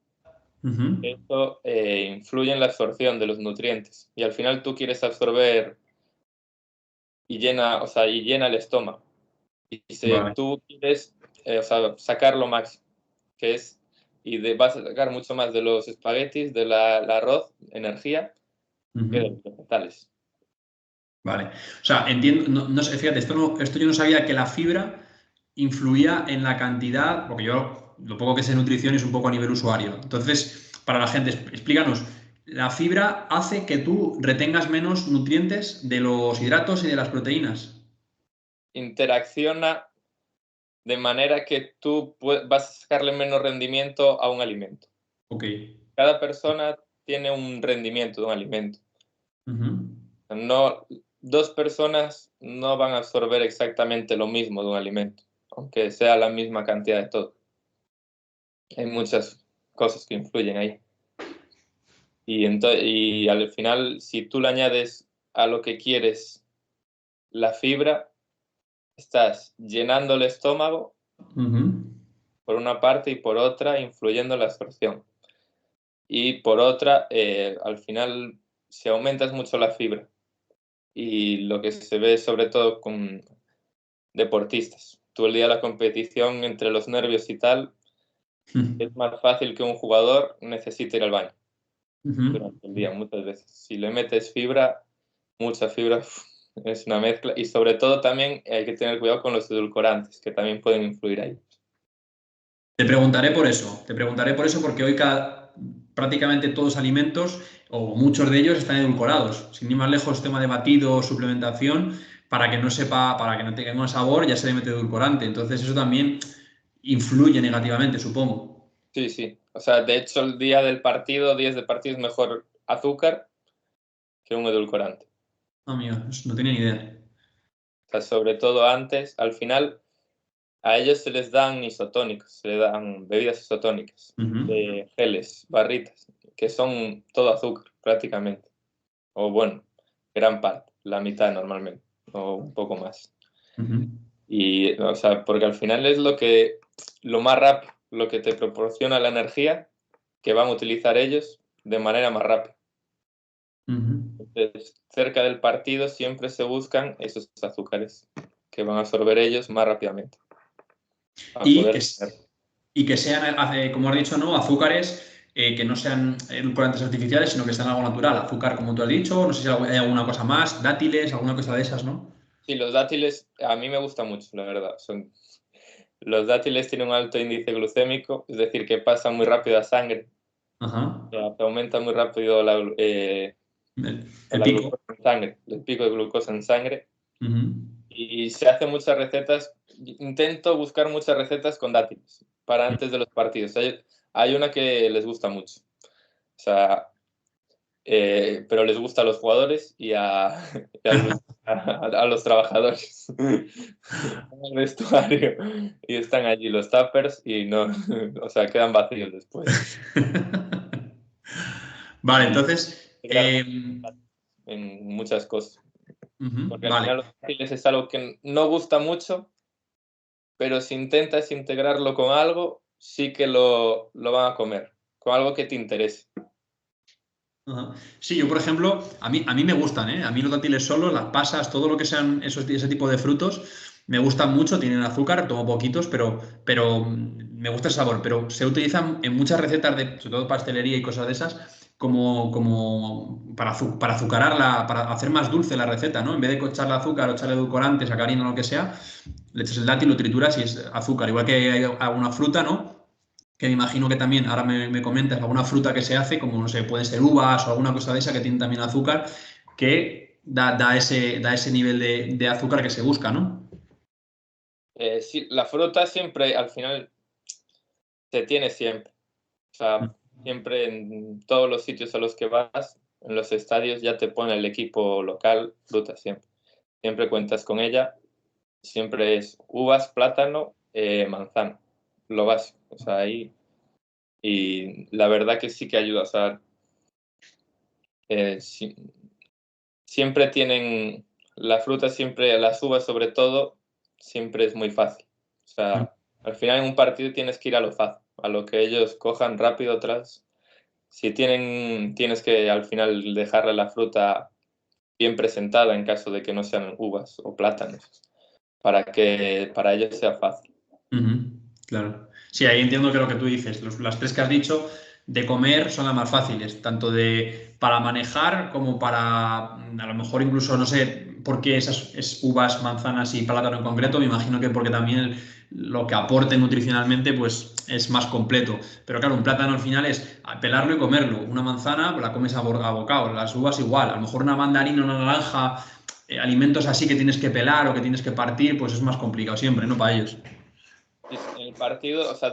Ujú. eso influye en la absorción de los nutrientes. Y al final tú quieres absorber y llena, o sea, y llena el estómago. Y si Vale. tú quieres, o sea, sacar lo máximo, que es, vas a sacar mucho más de los espaguetis, del arroz, energía, que de Ujú. los vegetales. Vale. O sea, entiendo, fíjate, esto yo no sabía que la fibra influía en la cantidad, porque yo lo poco que sé de nutrición es un poco a nivel usuario. Entonces, para la gente, explícanos, la fibra hace que tú retengas menos nutrientes de los hidratos y de las proteínas. Interacciona de manera que tú vas a sacarle menos rendimiento a un alimento. Ok. Cada persona tiene un rendimiento de un alimento. Ujú. No, dos personas no van a absorber exactamente lo mismo de un alimento, aunque sea la misma cantidad de todo. Hay muchas cosas que influyen ahí. Y al final, si tú le añades a lo que quieres la fibra, estás llenando el estómago Ujú. por una parte y por otra influyendo en la absorción. Y por otra, al final, si aumentas mucho la fibra, y lo que se ve sobre todo con deportistas, todo el día la competición entre los nervios y tal, es más fácil que un jugador necesite ir al baño Ujú. durante el día muchas veces. Si le metes fibra, mucha fibra, es una mezcla. Y sobre todo también hay que tener cuidado con los edulcorantes, que también pueden influir ahí. Te preguntaré por eso porque hoy prácticamente todos los alimentos o muchos de ellos están edulcorados. Sin ir más lejos, tema de batido o suplementación, para que no sepa, para que no tenga un sabor, ya se le mete edulcorante. Entonces eso también influye negativamente, supongo. Sí, sí. O sea, de hecho, el día del partido, días de partido, es mejor azúcar que un edulcorante. No, amigo, no tenía ni idea. O sea, sobre todo antes, al final, a ellos se les dan isotónicos, se les dan bebidas isotónicas, Ujú, geles, barritas, que son todo azúcar prácticamente. O bueno, gran parte, la mitad normalmente, o un poco más. ujú. Y, o sea, porque al final es lo más rápido, lo que te proporciona la energía que van a utilizar ellos de manera más rápida. Ujú. Entonces, cerca del partido siempre se buscan esos azúcares que van a absorber ellos más rápidamente para Y que, poder s- tener. y que sean, como has dicho, ¿no? Azúcares que no sean edulcorantes artificiales, sino que sean algo natural. Azúcar, como tú has dicho, no sé si hay alguna cosa más, dátiles, alguna cosa de esas, ¿no? Sí, los dátiles a mí me gustan mucho, la verdad. Los dátiles tienen un alto índice glucémico, es decir, que pasan muy rápido a sangre, Ajá. te aumenta muy rápido El la pico. glucosa en sangre, el pico de glucosa en sangre. Ujú. Y se hacen muchas recetas, intento buscar muchas recetas con dátiles para antes de los partidos. Hay una que les gusta mucho, o sea, pero les gusta a los jugadores y a los trabajadores. Están en el vestuario y están allí los tuppers y no, o sea, quedan vacíos después. Vale, Y entonces, integrar mucho en muchas cosas, porque al vale. final los dátiles es algo que no gusta mucho, pero si intentas integrarlo con algo, sí que lo van a comer, con algo que te interese. Ajá. Sí, yo, por ejemplo, a mí me gustan, ¿eh? A mí los dátiles solos, las pasas, todo lo que sean ese tipo de frutos, me gustan mucho, tienen azúcar, tomo poquitos, pero me gusta el sabor. Pero se utilizan en muchas recetas, sobre todo pastelería y cosas de esas, como para azucararla, para hacer más dulce la receta, ¿no? En vez de echarle azúcar o echarle edulcorante, sacarina o lo que sea, le echas el dátil, lo trituras y es azúcar. Igual que hay alguna fruta, ¿no? Que me imagino que también, ahora me comentas, alguna fruta que se hace, como no sé, pueden ser uvas o alguna cosa de esa que tiene también azúcar, que da ese nivel de azúcar que se busca, ¿no? Sí, la fruta siempre, al final, se tiene siempre. O sea, siempre en todos los sitios a los que vas, en los estadios, ya te pone el equipo local fruta siempre. Siempre cuentas con ella. Siempre es uvas, plátano, manzana. Lo básico. O sea, ahí. Y la verdad que sí que ayuda. O sea, siempre tienen la fruta, siempre, las uvas sobre todo, siempre es muy fácil. O sea, al final en un partido tienes que ir a lo fácil, a lo que ellos cojan rápido atrás. Si tienes que al final dejarle la fruta bien presentada en caso de que no sean uvas o plátanos, para que para ellos sea fácil. Claro. Sí, ahí entiendo que lo que tú dices, las tres que has dicho de comer son las más fáciles, tanto para manejar como para, a lo mejor incluso, no sé por qué esas uvas, manzanas y plátano en concreto, me imagino que porque también lo que aporte nutricionalmente pues es más completo. Pero claro, un plátano al final es pelarlo y comerlo, una manzana pues, la comes a bocado, las uvas igual, a lo mejor una mandarina, una naranja, alimentos así que tienes que pelar o que tienes que partir, pues es más complicado siempre, ¿no? Para ellos. En el partido, o sea,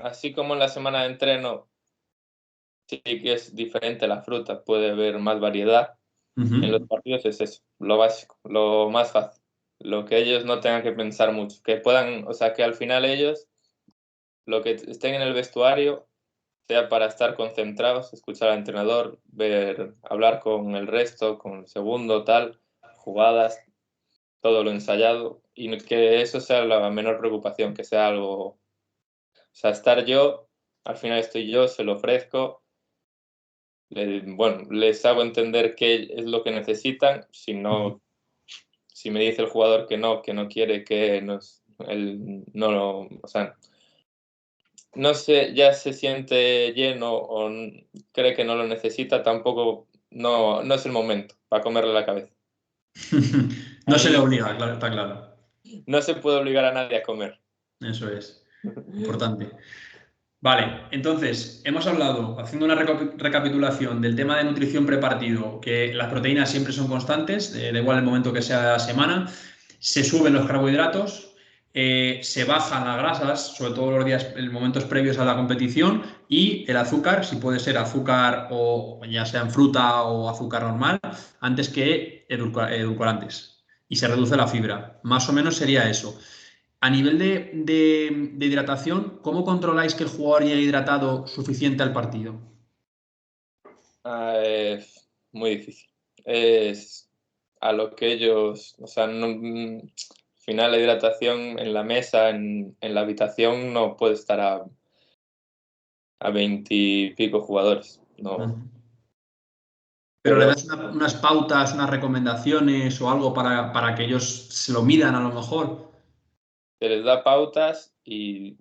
así como en la semana de entreno, sí que es diferente la fruta, puede haber más variedad. En los partidos es eso, lo básico, lo más fácil, lo que ellos no tengan que pensar mucho, que puedan, o sea, que al final ellos, lo que estén en el vestuario, sea para estar concentrados, escuchar al entrenador, hablar con el resto, con el segundo, tal, jugadas, todo lo ensayado, y que eso sea la menor preocupación, que sea algo, o sea, estar yo, al final estoy yo, se lo ofrezco. Bueno, les hago entender qué es lo que necesitan. Si me dice el jugador que no quiere, que no, él no lo, o sea, no sé, ya se siente lleno o cree que no lo necesita, tampoco, no es el momento para comerle la cabeza. No se le Ahí obliga, claro, está claro. no se puede obligar a nadie a comer. Eso es importante. Vale, entonces hemos hablado, haciendo una recapitulación del tema de nutrición prepartido, que las proteínas siempre son constantes, da igual el momento que sea de la semana, se suben los carbohidratos, se bajan las grasas, sobre todo los días, en momentos previos a la competición, y el azúcar, si puede ser azúcar o ya sea en fruta o azúcar normal, antes que edulcorantes. Y se reduce la fibra. Más o menos sería eso. A nivel de hidratación, ¿cómo controláis que el jugador llegue hidratado suficiente al partido? Es muy difícil. Es a lo que ellos, o sea, al final la hidratación en la mesa, en la habitación, no puede estar a 20 y pico jugadores. No. Pero le Pero das unas pautas, unas recomendaciones o algo para que ellos se lo midan a lo mejor. se les da pautas y,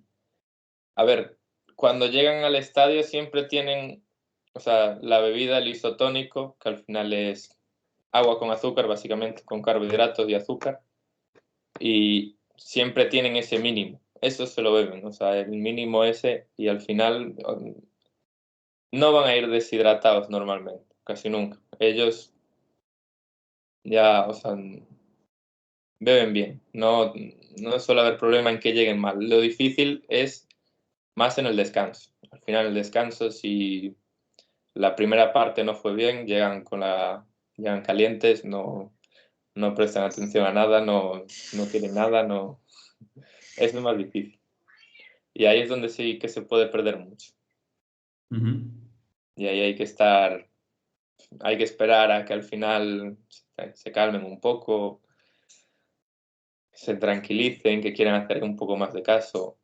a ver, cuando llegan al estadio siempre tienen, o sea, la bebida, el isotónico, que al final es agua con azúcar, básicamente, con carbohidratos y azúcar, y siempre tienen ese mínimo. Eso se lo beben, o sea, el mínimo ese, y al final no van a ir deshidratados normalmente, casi nunca. Ellos ya, o sea, beben bien. No suele haber problema en que lleguen mal. Lo difícil es más en el descanso. Al final, el descanso, si la primera parte no fue bien, llegan calientes, no prestan atención a nada, no quieren nada, es lo más difícil. Y ahí es donde sí que se puede perder mucho. Y ahí hay que esperar a que al final se calmen un poco, se tranquilicen, que quieran hacer un poco más de caso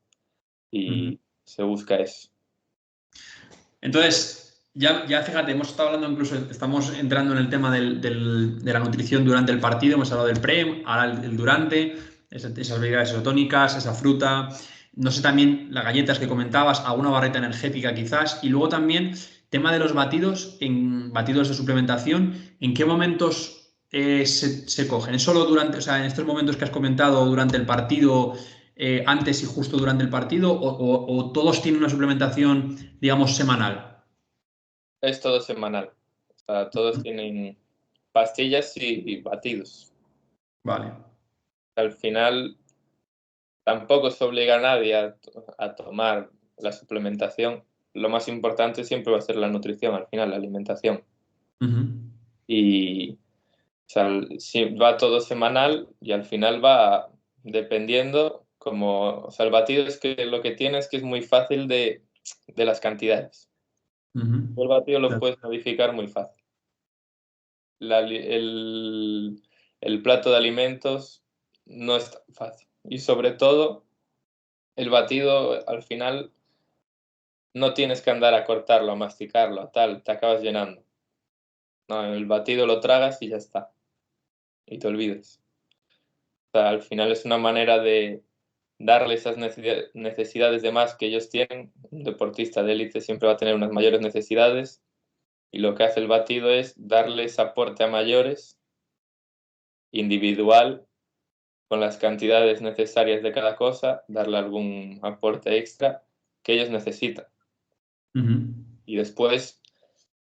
y se busca eso. Entonces, ya fíjate, hemos estado hablando incluso, estamos entrando en el tema de la nutrición durante el partido, hemos hablado del pre, ahora el durante, esas bebidas isotónicas, esa fruta, no sé también las galletas que comentabas, alguna barrita energética quizás, y luego también tema de los batidos, en batidos de suplementación, ¿en qué momentos se cogen? ¿Es solo durante, o sea, en estos momentos que has comentado durante el partido? Antes y justo durante el partido o todos tienen una suplementación, digamos, semanal? Es todo semanal. O sea, todos tienen pastillas y batidos. Vale. Al final tampoco se obliga a nadie a tomar la suplementación, lo más importante siempre va a ser la nutrición, al final, la alimentación. Y o sea, va todo semanal y al final va dependiendo, o sea, el batido es que lo que tiene es que es muy fácil de las cantidades. El batido lo puedes modificar muy fácil. El plato de alimentos no es tan fácil. Y sobre todo, el batido al final no tienes que andar a cortarlo, a masticarlo, a tal, te acabas llenando. No, el batido lo tragas y ya está. Y te olvides. O sea, al final es una manera de darle esas necesidades de más que ellos tienen. Un deportista de élite siempre va a tener unas mayores necesidades y lo que hace el batido es darles aporte a mayores, individual, con las cantidades necesarias de cada cosa, darle algún aporte extra que ellos necesitan. Y después,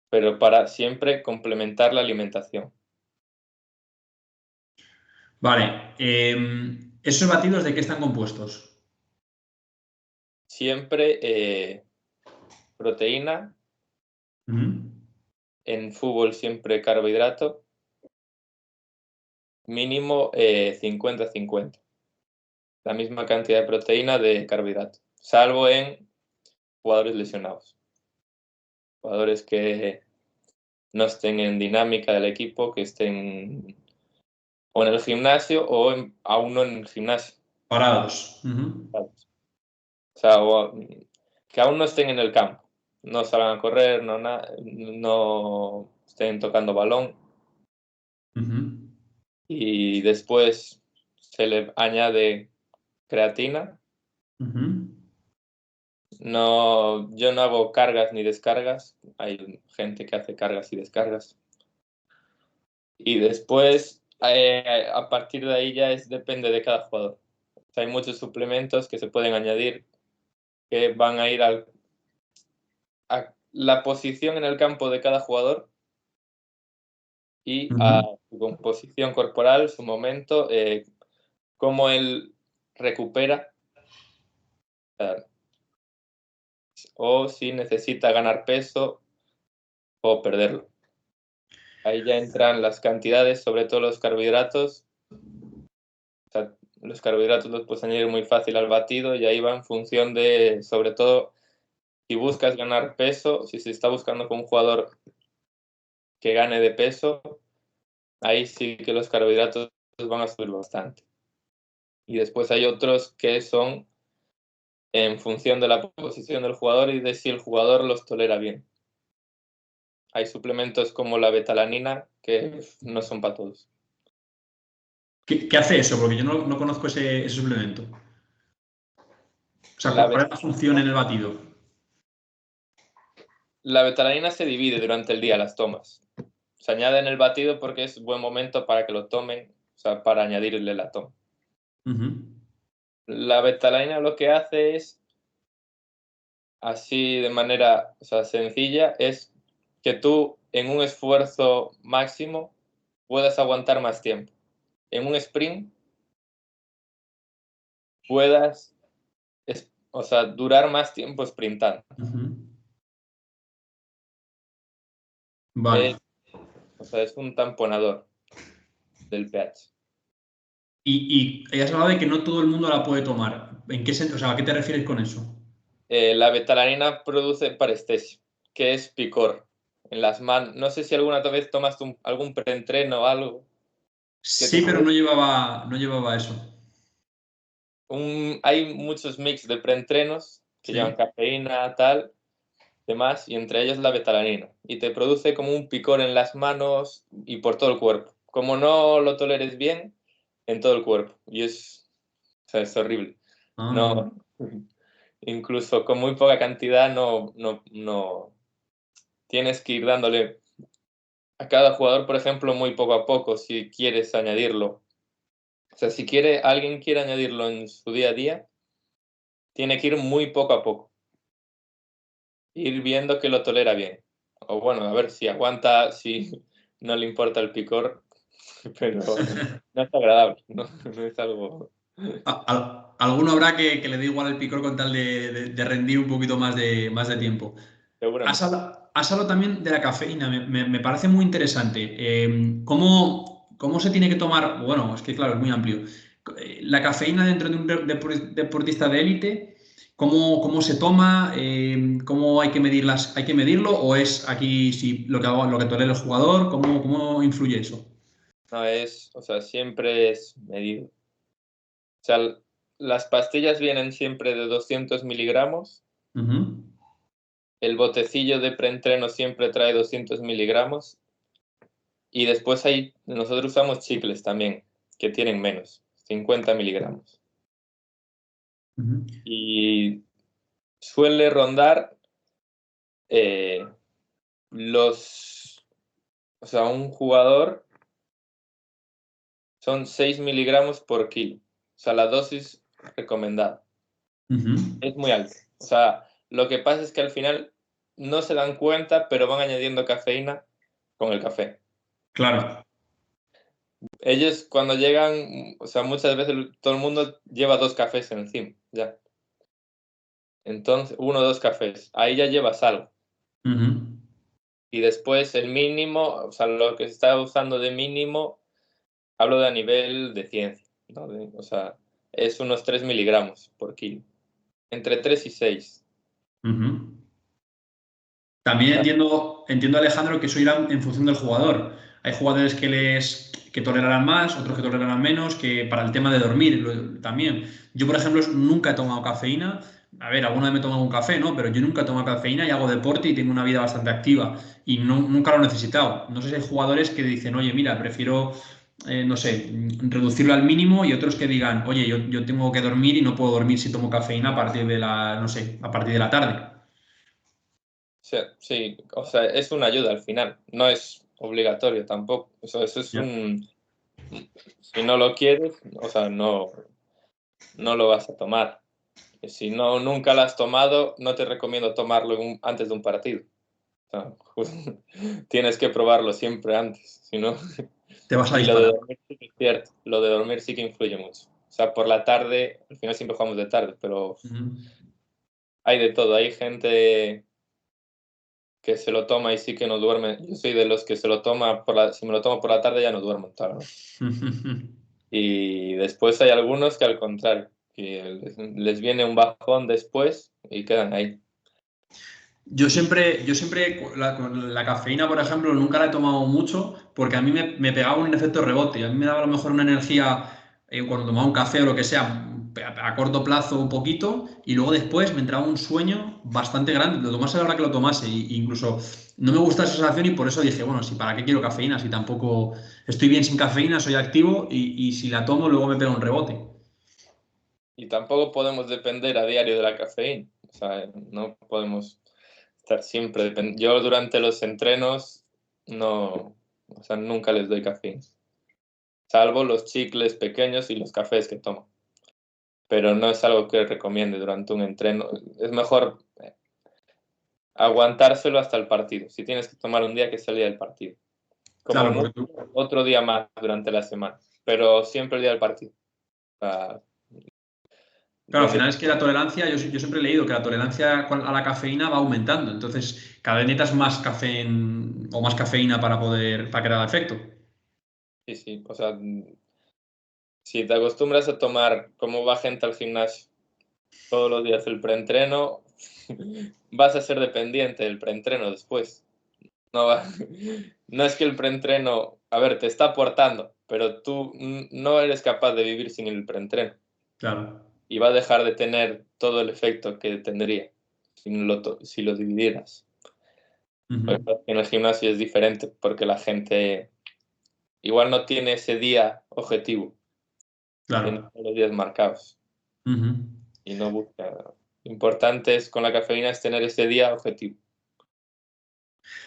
pero para siempre complementar la alimentación. Vale. ¿Esos batidos de qué están compuestos? Siempre proteína, en fútbol siempre carbohidrato, mínimo 50-50. La misma cantidad de proteína de carbohidrato, salvo en jugadores lesionados. Jugadores que no estén en dinámica del equipo, que estén o en el gimnasio o aún no en el gimnasio. Parados. O sea, que aún no estén en el campo. No salgan a correr, no estén tocando balón. Y después se le añade creatina. No, yo no hago cargas ni descargas. Hay gente que hace cargas y descargas. Y después, a partir de ahí ya depende de cada jugador. O sea, hay muchos suplementos que se pueden añadir que van a ir a la posición en el campo de cada jugador y a su composición corporal, su momento, cómo él recupera o si necesita ganar peso o perderlo. Ahí ya entran las cantidades, sobre todo los carbohidratos. O sea, los carbohidratos los puedes añadir muy fácil al batido y ahí va en función de, sobre todo, si buscas ganar peso, si se está buscando con un jugador que gane de peso, ahí sí que los carbohidratos van a subir bastante. Y después hay otros que son en función de la posición del jugador y de si el jugador los tolera bien. Hay suplementos como la betalanina que no son para todos. ¿Qué hace eso? Porque yo no conozco ese suplemento. O sea, La, ¿cuál es la función en el batido? la betalanina se divide durante el día las tomas. Se añade en el batido porque es buen momento para que lo tomen, o sea, para añadirle la toma. La betalanina lo que hace es, así de manera, o sea, sencilla, es que tú en un esfuerzo máximo puedas aguantar más tiempo. En un sprint puedas, o sea, durar más tiempo sprintando. Vale. O sea, es un tamponador del pH. Y has hablado de que no todo el mundo la puede tomar. ¿En qué sentido? O sea, ¿a qué te refieres con eso? La betalanina produce parestesia, que es picor en las manos. No sé si alguna vez tomaste algún preentreno o algo. Que Sí, pero no llevaba eso. Hay muchos mix de preentrenos que llevan Sí. cafeína, tal, demás, y entre ellos la betalanina. Y te produce como un picor en las manos y por todo el cuerpo. Como no lo toleres bien, en todo el cuerpo. Y o sea, es horrible. Ah. No, incluso con muy poca cantidad no tienes que ir dándole a cada jugador, por ejemplo, muy poco a poco si quieres añadirlo. O sea, si alguien quiere añadirlo en su día a día, tiene que ir muy poco a poco. Ir viendo que lo tolera bien. O bueno, a ver si aguanta, si no le importa el picor, pero no es agradable, no es algo. Alguno habrá que le dé igual el picor con tal de rendir un poquito más de tiempo. Has Seguramente. hablado, has hablado también de la cafeína, me parece muy interesante. ¿Cómo se tiene que tomar? Bueno, es que claro, es muy amplio. La cafeína dentro de un deportista de élite, ¿cómo se toma? ¿Cómo hay que medirlas? ¿Hay que medirlo? ¿O es aquí si lo que tolera el jugador? ¿Cómo influye eso? No es, o sea, siempre es medido. O sea, las pastillas vienen siempre de 200 miligramos. Ujú, El botecillo de preentreno siempre trae 200 miligramos. Y después nosotros usamos chicles también, que tienen menos, 50 miligramos. ujú, Y suele rondar eh, o sea, un jugador son 6 miligramos por kilo. O sea, la dosis recomendada. ujú. Es muy alta. O sea, lo que pasa es que al final no se dan cuenta, pero van añadiendo cafeína con el café. Claro. Ellos cuando llegan, o sea, muchas veces todo el mundo lleva 2 cafés encima, ya. Entonces, 1 o 2 cafés. Ahí ya llevas algo. Ujú. Y después el mínimo, o sea, lo que se está usando de mínimo, hablo de a nivel de ciencia, ¿no? O sea, es unos 3 miligramos por kilo. Entre 3 y 6. Ujú. También entiendo, Alejandro, que eso irá en función del jugador. Hay jugadores que tolerarán más, otros que tolerarán menos, que para el tema de dormir también. Yo, por ejemplo, nunca he tomado cafeína. A ver, alguna vez me he tomado un café, ¿no? Pero yo nunca he tomado cafeína y hago deporte y tengo una vida bastante activa y nunca lo he necesitado. No sé si hay jugadores que dicen, oye, mira, prefiero, no sé, reducirlo al mínimo y otros que digan, oye, yo tengo que dormir y no puedo dormir si tomo cafeína a partir de no sé, a partir de la tarde. Sí, sí, o sea, es una ayuda al final, no es obligatorio tampoco. O sea, eso es Ya. si no lo quieres, o sea, no lo vas a tomar. Si no, nunca lo has tomado, no te recomiendo tomarlo antes de un partido. O sea, tienes que probarlo siempre antes, si no. Te vas a Y lo de disparar. dormir sí que es cierto, lo de dormir sí que influye mucho. O sea, por la tarde, al final siempre jugamos de tarde, pero Ujú. hay de todo. Hay gente que se lo toma y sí que no duerme. Yo soy de los que se lo toma si me lo tomo por la tarde ya no duermo toda la noche. Y después hay algunos que al contrario, que les viene un bajón después y quedan ahí. Yo siempre con la cafeína, por ejemplo, nunca la he tomado mucho porque a mí me pegaba un efecto rebote. A mí me daba a lo mejor una energía cuando tomaba un café o lo que sea, a corto plazo un poquito y luego después me entraba un sueño bastante grande. Lo tomase a la hora que lo tomase. Incluso no me gusta esa sensación y por eso dije, bueno, si para qué quiero cafeína, si tampoco estoy bien sin cafeína, soy activo y si la tomo luego me pega un rebote. Y tampoco podemos depender a diario de la cafeína. O sea, no podemos estar siempre dependiendo. Yo durante los entrenos no, o sea, nunca les doy cafeína, salvo los chicles pequeños y los cafés que tomo. Pero no es algo que recomiende durante un entreno. Es mejor aguantárselo hasta el partido. Si tienes que tomar un día que sea el día del partido. Como Claro, mucho, porque tú, otro día más durante la semana. Pero siempre el día del partido. O sea, Claro, al donde final es que la tolerancia, yo siempre he leído que la tolerancia a la cafeína va aumentando. Entonces, cada vez necesitas más café o más cafeína para que haga efecto. sí, sí. O sea, si te acostumbras a tomar, como va gente al gimnasio, todos los días el preentreno, vas a ser dependiente del preentreno después. No, no es que el preentreno, a ver, te está aportando, pero tú no eres capaz de vivir sin el preentreno Claro. y va a dejar de tener todo el efecto que tendría si lo dividieras. Ujú. Pues, en el gimnasio es diferente porque la gente igual no tiene ese día objetivo, tiene Claro. todos los días marcados Ujú. y no busca. Lo importante es con la cafeína es tener ese día objetivo.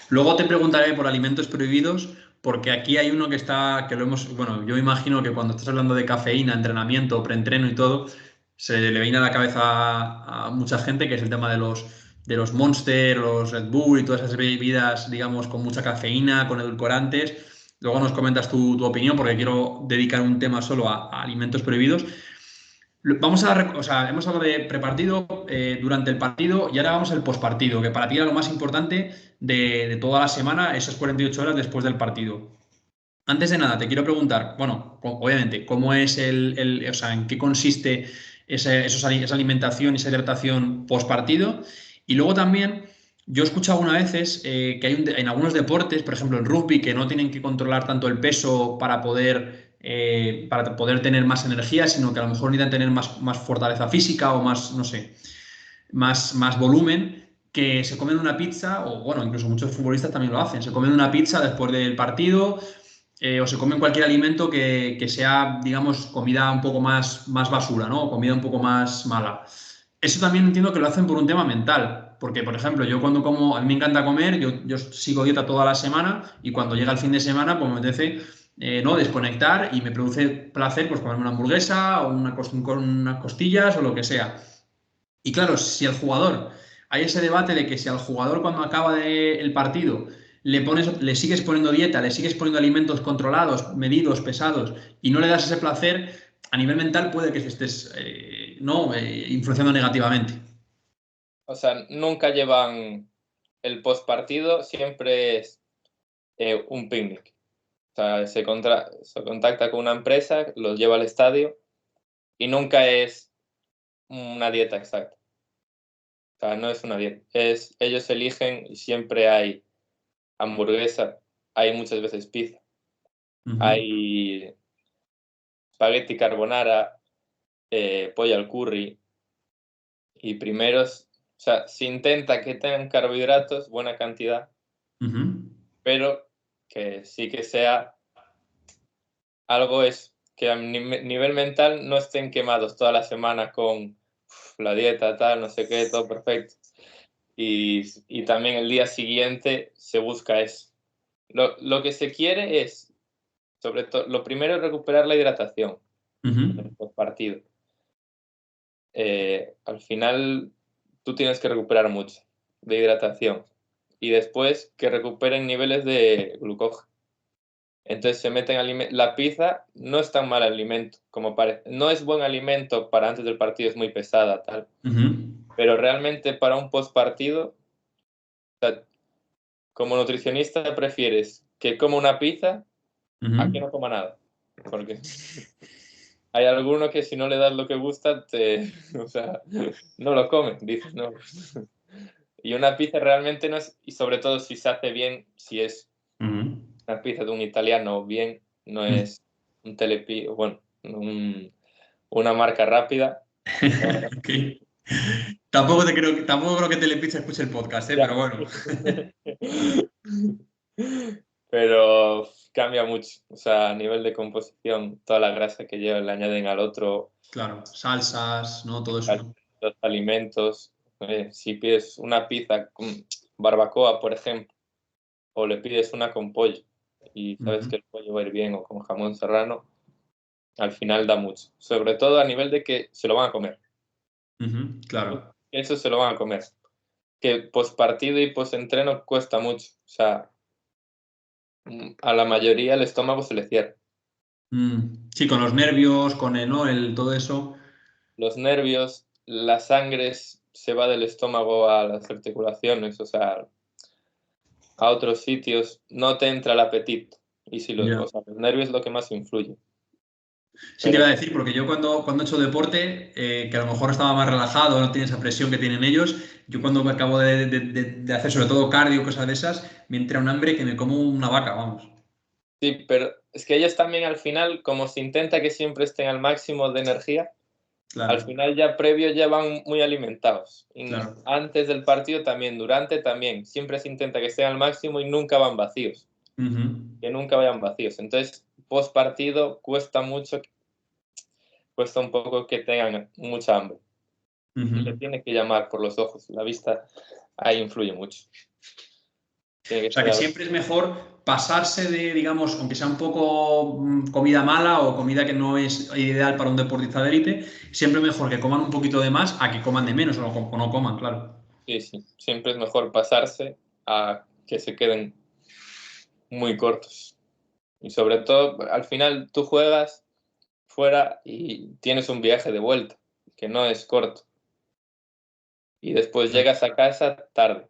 Luego te preguntaré por alimentos prohibidos, porque aquí hay uno que lo hemos, bueno, yo imagino que cuando estás hablando de cafeína, entrenamiento, preentreno y todo, se le viene a la cabeza a mucha gente, que es el tema de los Monster, los Red Bull y todas esas bebidas, digamos, con mucha cafeína, con edulcorantes. Luego nos comentas tu opinión, porque quiero dedicar un tema solo a alimentos prohibidos. O sea, hemos hablado de prepartido, durante el partido y ahora vamos al postpartido, que para ti era lo más importante de toda la semana, esas 48 horas después del partido. Antes de nada, te quiero preguntar, bueno, obviamente, ¿cómo es o sea, en qué consiste esa alimentación, esa hidratación post partido? Y luego también, yo he escuchado algunas veces que en algunos deportes, por ejemplo en rugby, que no tienen que controlar tanto el peso para poder tener más energía, sino que a lo mejor necesitan tener más fortaleza física o más, no sé, más volumen, que se comen una pizza, o bueno, incluso muchos futbolistas también lo hacen, se comen una pizza después del partido, o se comen cualquier alimento que sea, digamos, comida un poco más basura, ¿no? O comida un poco más mala. Eso también entiendo que lo hacen por un tema mental, porque, por ejemplo, yo cuando como, a mí me encanta comer, yo sigo dieta toda la semana y cuando llega el fin de semana, pues me apetece, ¿no? Desconectar y me produce placer, pues comerme una hamburguesa o con unas costillas o lo que sea. Y claro, si el jugador, hay ese debate de que si al jugador cuando acaba el partido le sigues poniendo dieta, le sigues poniendo alimentos controlados, medidos, pesados, y no le das ese placer, a nivel mental puede que te estés, no, influenciando negativamente. O sea, nunca llevan el postpartido, siempre es un picnic. O sea, se contacta con una empresa, los lleva al estadio y nunca es una dieta exacta. O sea, no es una dieta. Ellos eligen y siempre hay hamburguesa, hay muchas veces pizza, Ujú, hay spaghetti carbonara, pollo al curry y primeros, o sea, se intenta que tengan carbohidratos, buena cantidad, ujú. pero que sí que sea algo es que a nivel mental no estén quemados toda la semana con la dieta, tal, no sé qué, todo perfecto. Y también el día siguiente se busca eso. Lo que se quiere es, sobre todo, lo primero es recuperar la hidratación Ujú, en el partido. Al final tú tienes que recuperar mucho de hidratación y después que recuperen niveles de glucosa. Entonces se meten la pizza no es tan mal alimento como parece. No es buen alimento para antes del partido, es muy pesada, tal. ujú, Pero realmente para un post partido, o sea, como nutricionista prefieres que coma una pizza a que ujú. no coma nada. Porque hay alguno que si no le das lo que gusta, o sea, no lo come, dices, no. Y una pizza realmente no es, y sobre todo si se hace bien, si es Ujú. una pizza de un italiano bien, no es un telepi, bueno, una marca rápida. Ok. Tampoco creo que Telepizza escuche el podcast, Ya. pero bueno. Pero cambia mucho, o sea, a nivel de composición, toda la grasa que lleva le añaden al otro, Claro, salsas, ¿no? Todo eso. los alimentos. Si pides una pizza con barbacoa, por ejemplo, o le pides una con pollo y sabes Ujú, que el pollo va a ir bien o con jamón serrano, al final da mucho. Sobre todo a nivel de que se lo van a comer. ujú, claro. Eso se lo van a comer. Que post partido y post entreno cuesta mucho. O sea, a la mayoría el estómago se le cierra. Sí, con los nervios, con el, ¿no? Todo eso. Los nervios, la sangre se va del estómago a las articulaciones, o sea, a otros sitios, no te entra el apetito. Y si Ya. o sea, los nervios es lo que más influye. Sí, te Pero iba a decir, porque yo cuando he hecho deporte, que a lo mejor estaba más relajado, no tiene esa presión que tienen ellos, yo cuando me acabo de hacer sobre todo cardio, cosas de esas, me entra un hambre que me como una vaca, vamos. sí, pero es que ellos también al final, como se intenta que siempre estén al máximo de energía, al Claro, final ya previo ya van muy alimentados. claro. Antes del partido también, durante también. Siempre se intenta que estén al máximo y nunca van vacíos. Ujú, Que nunca vayan vacíos. Entonces, post partido cuesta un poco que tengan mucha hambre. Le ujú. tiene que llamar por los ojos. La vista ahí influye mucho. Tiene O que sea, ser que algo. siempre es mejor pasarse de, digamos, aunque sea un poco comida mala o comida que no es ideal para un deportista de élite, siempre mejor que coman un poquito de más a que coman de menos o no coman, claro. Sí, sí. Siempre es mejor pasarse a que se queden muy cortos. Y sobre todo, al final tú juegas, fuera y tienes un viaje de vuelta, que no es corto. Y después llegas a casa tarde.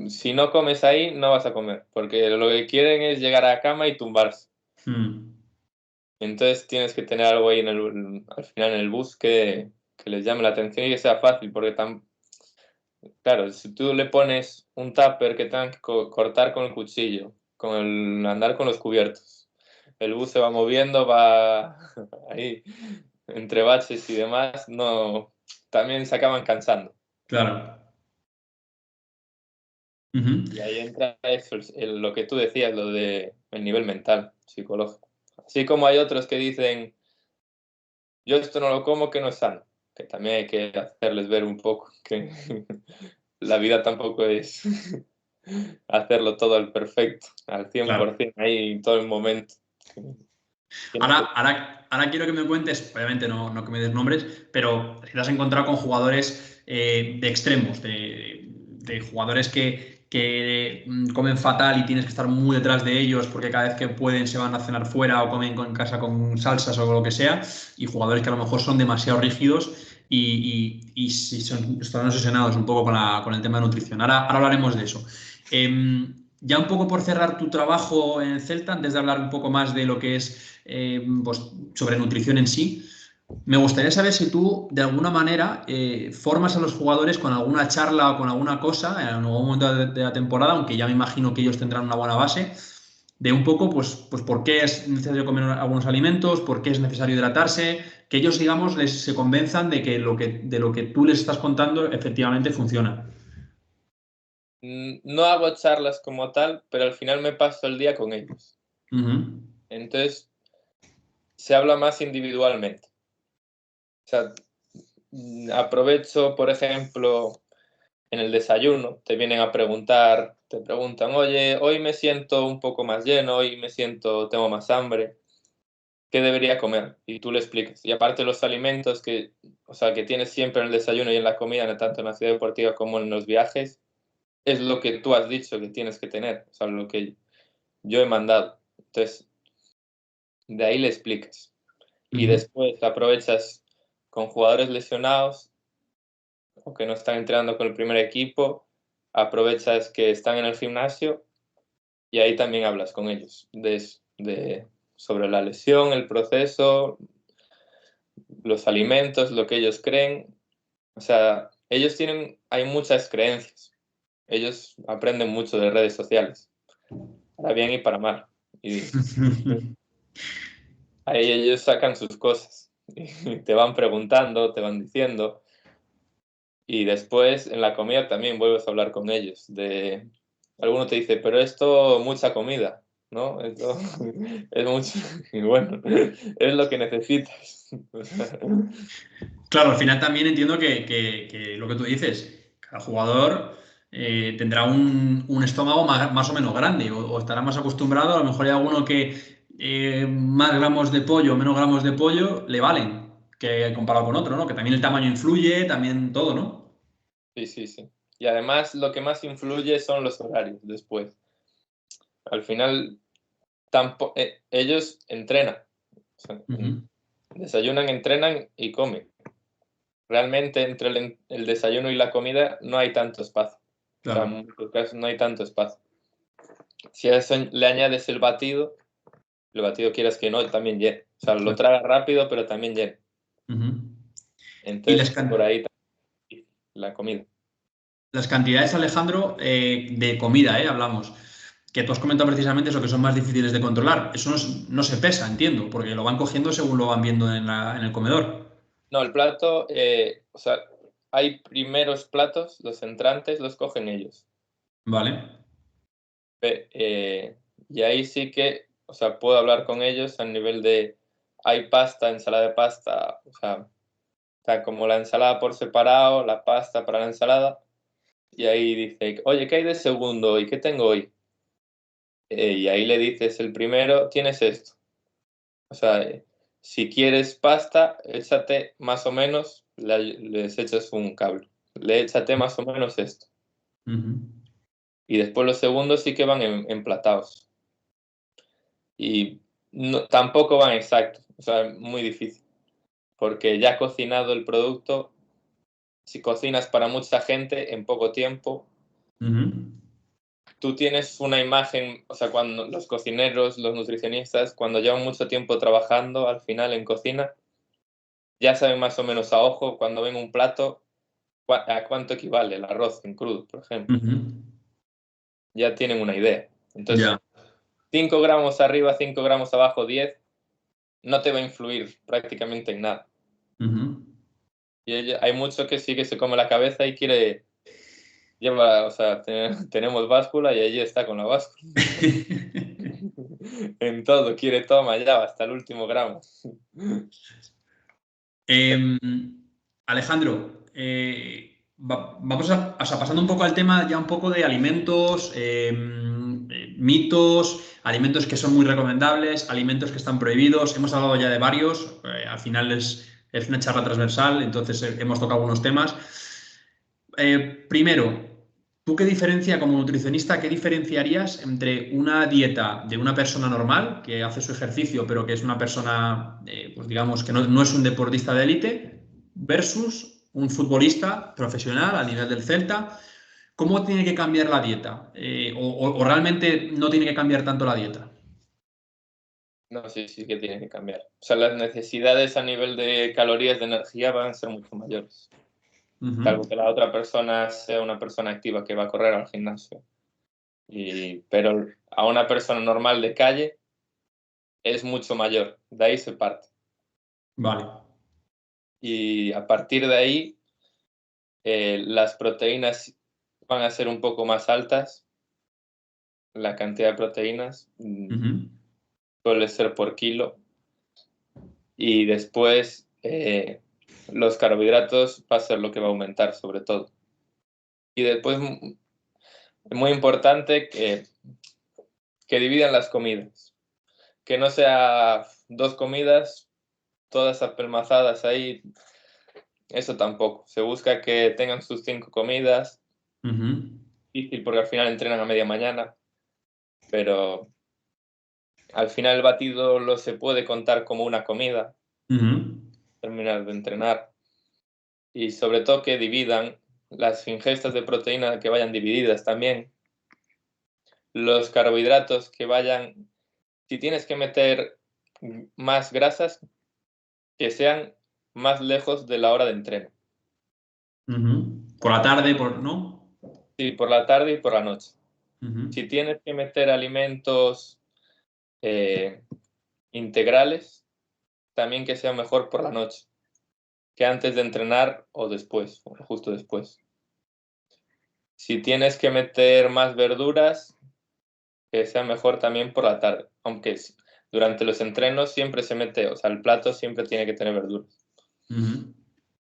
Si no comes ahí, no vas a comer, porque lo que quieren es llegar a la cama y tumbarse. Entonces tienes que tener algo ahí al final en el bus que les llame la atención y que sea fácil, porque claro, si tú le pones un tupper que tengan que cortar con el cuchillo, andar con los cubiertos, el bus se va moviendo, va ahí entre baches y demás, no, también se acaban cansando. Claro. Y ahí entra eso, lo que tú decías, lo de el nivel mental, psicológico. Así como hay otros que dicen, yo esto no lo como, que no es sano, que también hay que hacerles ver un poco que la vida tampoco es hacerlo todo al perfecto, al 100%, ahí todo el momento. Ahora quiero que me cuentes, obviamente no que me des nombres, pero si te has encontrado con jugadores de extremos, de jugadores que comen fatal y tienes que estar muy detrás de ellos porque cada vez que pueden se van a cenar fuera o comen en casa con salsas o lo que sea, y jugadores que a lo mejor son demasiado rígidos y si están obsesionados un poco con el tema de nutrición. Ahora hablaremos de eso. Ya un poco por cerrar tu trabajo en el Celta, antes de hablar un poco más de lo que es pues, sobre nutrición en sí, me gustaría saber si tú de alguna manera formas a los jugadores con alguna charla o con alguna cosa en algún momento de la temporada, aunque ya me imagino que ellos tendrán una buena base, de un poco pues por qué es necesario comer algunos alimentos, por qué es necesario hidratarse, que ellos, digamos, se convenzan de que de lo que tú les estás contando efectivamente funciona. No hago charlas como tal, pero al final me paso el día con ellos. Entonces, se habla más individualmente. O sea, aprovecho, por ejemplo, en el desayuno, te vienen a preguntar, te preguntan, oye, hoy me siento un poco más lleno, tengo más hambre, ¿qué debería comer? Y tú le explicas. Y aparte los alimentos que tienes siempre en el desayuno y en la comida, tanto en la ciudad deportiva como en los viajes, es lo que tú has dicho que tienes que tener, o sea, lo que yo he mandado. Entonces, de ahí le explicas. Y después aprovechas con jugadores lesionados o que no están entrenando con el primer equipo, aprovechas que están en el gimnasio y ahí también hablas con ellos sobre la lesión, el proceso, los alimentos, lo que ellos creen. O sea, hay muchas creencias. Ellos aprenden mucho de redes sociales, para bien y para mal. Y ahí ellos sacan sus cosas y te van preguntando, te van diciendo. Y después en la comida también vuelves a hablar con ellos. Alguno te dice, pero esto mucha comida, ¿no? Esto es mucho. Y bueno, es lo que necesitas. Claro, al final también entiendo que lo que tú dices, cada jugador tendrá un estómago más o menos grande o estará más acostumbrado. A lo mejor hay alguno que más gramos de pollo o menos gramos de pollo le valen que comparado con otro, ¿no? Que también el tamaño influye, también todo, ¿no? Sí, sí, sí. Y además lo que más influye son los horarios después. Al final, ellos entrenan. O sea, desayunan, entrenan y comen. Realmente entre el desayuno y la comida no hay tanto espacio. O sea, en Claro. muchos casos no hay tanto espacio. Si a eso le añades el batido quieras que no, también llena. O sea, lo Claro. traga rápido, pero también llena. Y Entonces, por ahí la comida. las cantidades, Alejandro, de comida, hablamos, que tú has comentado precisamente eso, que son más difíciles de controlar. Eso no se pesa, entiendo, porque lo van cogiendo según lo van viendo en el comedor. No, el plato, o sea, hay primeros platos, los entrantes los cogen ellos. Vale. Y ahí sí que, o sea, puedo hablar con ellos a nivel de, hay pasta, ensalada de pasta, o sea, está como la ensalada por separado, la pasta para la ensalada, y ahí dice, oye, ¿qué hay de segundo y qué tengo hoy? Y ahí le dices, el primero, tienes esto. O sea, si quieres pasta, échate más o menos, les echas un cable, le échate más o menos esto. Y después los segundos sí que van emplatados. Y tampoco van exactos. O sea, muy difícil. Porque ya cocinado el producto, si cocinas para mucha gente en poco tiempo, tú tienes una imagen, o sea, cuando los cocineros, los nutricionistas, cuando llevan mucho tiempo trabajando al final en cocina, ya saben más o menos a ojo cuando ven un plato a cuánto equivale el arroz en crudo, por ejemplo. Ya tienen una idea. Entonces, Ya. 5 gramos arriba, 5 gramos abajo, 10, no te va a influir prácticamente en nada. Y hay mucho que sí que se come la cabeza y o sea, tenemos báscula y allí está con la báscula. En todo, quiere toma ya, hasta el último gramo. Alejandro, vamos o sea, pasando un poco al tema ya un poco de alimentos, mitos, alimentos que son muy recomendables, alimentos que están prohibidos. Hemos hablado ya de varios, al final es una charla transversal, entonces hemos tocado algunos temas. Primero, ¿tú qué diferencia como nutricionista, qué diferenciarías entre una dieta de una persona normal que hace su ejercicio, pero que es una persona, pues digamos, que no es un deportista de élite, versus un futbolista profesional a nivel del Celta? ¿Cómo tiene que cambiar la dieta? O realmente no tiene que cambiar tanto la dieta? No, sí, sí que tiene que cambiar. O sea, las necesidades a nivel de calorías de energía van a ser mucho mayores. Salvo que la otra persona sea una persona activa que va a correr al gimnasio. Pero a una persona normal de calle es mucho mayor. De ahí se parte. Vale. Y a partir de ahí, las proteínas van a ser un poco más altas. La cantidad de proteínas suele ser por kilo. Y después, los carbohidratos va a ser lo que va a aumentar sobre todo. Y después, muy importante que dividan las comidas. Que no sea 2 comidas, todas apelmazadas ahí. Eso tampoco. Se busca que tengan sus 5 comidas. Difícil porque al final entrenan a media mañana. Pero al final el batido lo se puede contar como una comida. Terminar de entrenar. Y sobre todo que dividan las ingestas de proteína, que vayan divididas también. Los carbohidratos que vayan, si tienes que meter más grasas, que sean más lejos de la hora de entreno. Por la tarde, ¿no? Sí, por la tarde y por la noche. Si tienes que meter alimentos integrales, también que sea mejor por la noche, que antes de entrenar o después, o justo después. Si tienes que meter más verduras, que sea mejor también por la tarde, aunque durante los entrenos siempre se mete, o sea, el plato siempre tiene que tener verduras.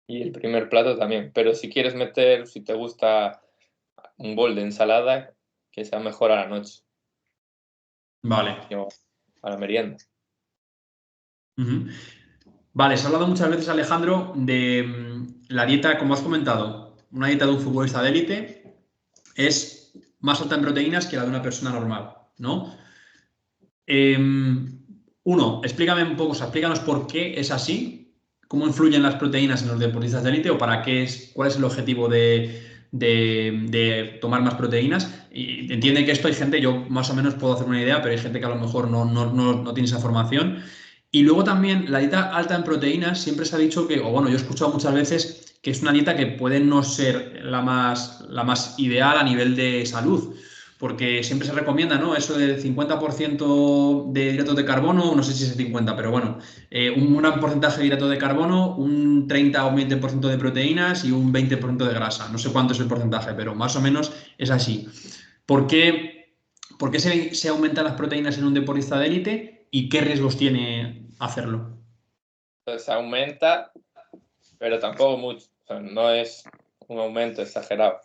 Y el primer plato también, pero si quieres meter, si te gusta un bol de ensalada, que sea mejor a la noche. Vale. O a la merienda. Vale, se ha hablado muchas veces, Alejandro, de la dieta, como has comentado, una dieta de un futbolista de élite es más alta en proteínas que la de una persona normal, ¿no? Uno, explícame un poco, o sea, explícanos por qué es así, cómo influyen las proteínas en los deportistas de élite o para qué cuál es el objetivo de tomar más proteínas. Y entiende que esto hay gente, yo más o menos puedo hacer una idea, pero hay gente que a lo mejor no tiene esa formación. Y luego también la dieta alta en proteínas siempre se ha dicho que, o bueno, yo he escuchado muchas veces que es una dieta que puede no ser la más ideal a nivel de salud, porque siempre se recomienda, ¿no? Eso del 50% de hidratos de carbono, no sé si es el 50, pero bueno, un gran porcentaje de hidratos de carbono, un 30 o un 20% de proteínas y un 20% de grasa. No sé cuánto es el porcentaje, pero más o menos es así. ¿Por qué, por qué se aumentan las proteínas en un deportista de élite y qué riesgos tiene hacerlo? Entonces aumenta, pero tampoco mucho. O sea, no es un aumento exagerado.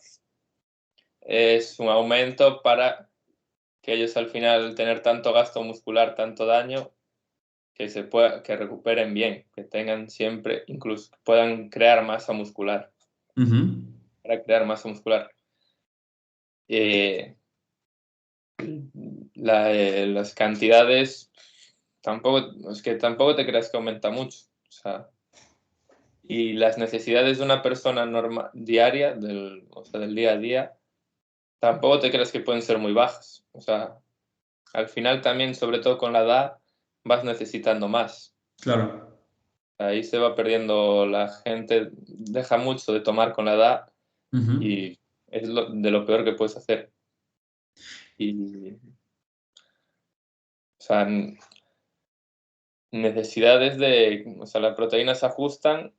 Es un aumento para que ellos al final tener tanto gasto muscular, tanto daño, que recuperen bien, que tengan siempre, incluso puedan crear masa muscular. Para crear masa muscular. Las cantidades tampoco te creas que aumenta mucho. O sea, y las necesidades de una persona normal, diaria, del día a día, tampoco te creas que pueden ser muy bajas. O sea, al final también, sobre todo con la edad, vas necesitando más. Claro. Ahí se va perdiendo la gente, deja mucho de tomar con la edad y es de lo peor que puedes hacer. Y, o sea, necesidades o sea, las proteínas se ajustan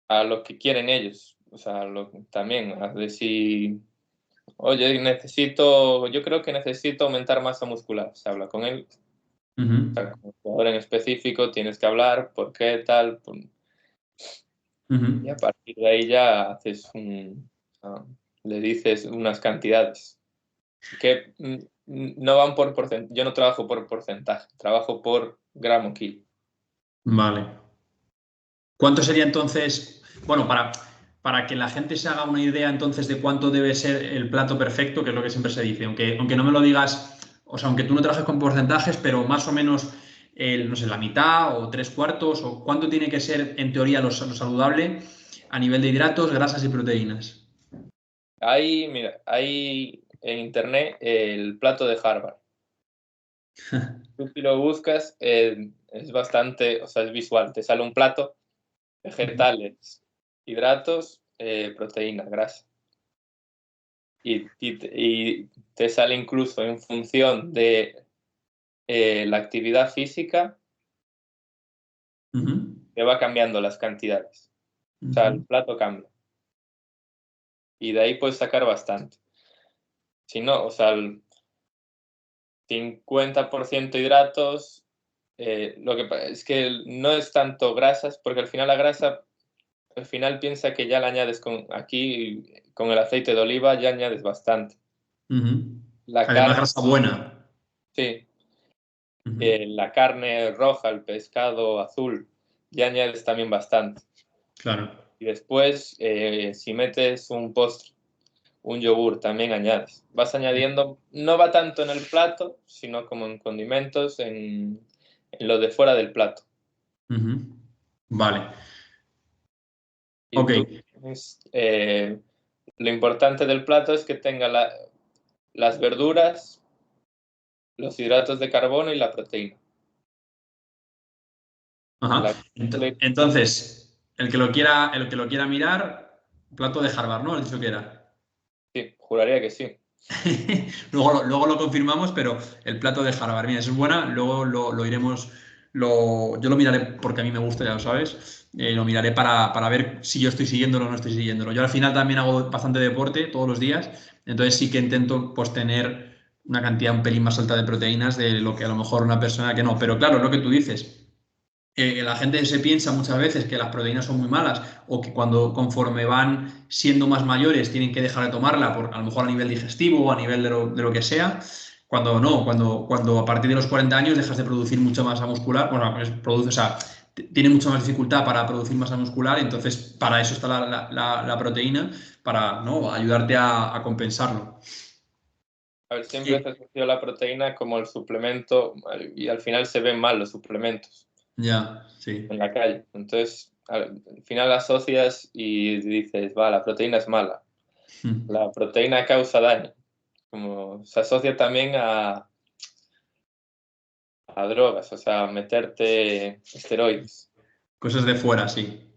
a lo que quieren ellos. O sea, también, a ver si, oye, yo creo que necesito aumentar masa muscular. Se habla con él. O sea, con el jugador en específico tienes que hablar, por qué, tal. Y a partir de ahí ya le dices unas cantidades. Que no van por porcentaje. Yo no trabajo por porcentaje, trabajo por gramo kilo. Vale. ¿Cuánto sería entonces, bueno, para que la gente se haga una idea entonces de cuánto debe ser el plato perfecto, que es lo que siempre se dice, aunque no me lo digas, o sea, aunque tú no trabajes con porcentajes, pero más o menos, no sé, la mitad o 3/4, o cuánto tiene que ser en teoría lo saludable a nivel de hidratos, grasas y proteínas? Mira, hay en internet el plato de Harvard. Tú si lo buscas, es bastante, o sea, es visual. Te sale un plato, vegetales, hidratos, proteína, grasa. Y te sale incluso en función de la actividad física, que va cambiando las cantidades. O sea, el plato cambia. Y de ahí puedes sacar bastante. Si no, o sea, el 50% hidratos, lo que pasa es que no es tanto grasas, porque al final la grasa, al final piensa que ya la añades aquí con el aceite de oliva, ya añades bastante. La Además, carne, grasa buena. sí. La carne roja, el pescado azul, ya añades también bastante. Claro. Y después, si metes un postre, un yogur, también añades. Vas añadiendo, no va tanto en el plato, sino como en condimentos, en lo de fuera del plato. Vale. Y Ok. tú, lo importante del plato es que tenga las verduras, los hidratos de carbono y la proteína. Ajá. Entonces, el que lo quiera mirar, plato de Harvard, ¿no? ¿Has dicho que era? Sí, juraría que sí. Luego lo confirmamos, pero el plato de Harvard, mira, eso es buena, luego lo iremos, yo lo miraré porque a mí me gusta, ya lo sabes, lo miraré para ver si yo estoy siguiéndolo o no estoy siguiéndolo. Yo al final también hago bastante deporte todos los días, entonces sí que intento pues tener una cantidad un pelín más alta de proteínas de lo que a lo mejor una persona que no, pero claro, es lo que tú dices. La gente se piensa muchas veces que las proteínas son muy malas o que conforme van siendo más mayores tienen que dejar de tomarla a lo mejor a nivel digestivo o a nivel de lo que sea, cuando no, cuando a partir de los 40 años dejas de producir mucha masa muscular, bueno, pues o sea, tiene mucha más dificultad para producir masa muscular, entonces para eso está la proteína, para, ¿no?, ayudarte a compensarlo. A ver, siempre se asoció la proteína como el suplemento y al final se ven mal los suplementos Ya, sí. en la calle. Entonces, al final la asocias y dices, va, la proteína es mala. La proteína causa daño. Como se asocia también a drogas, o sea, meterte esteroides. Cosas de fuera, sí.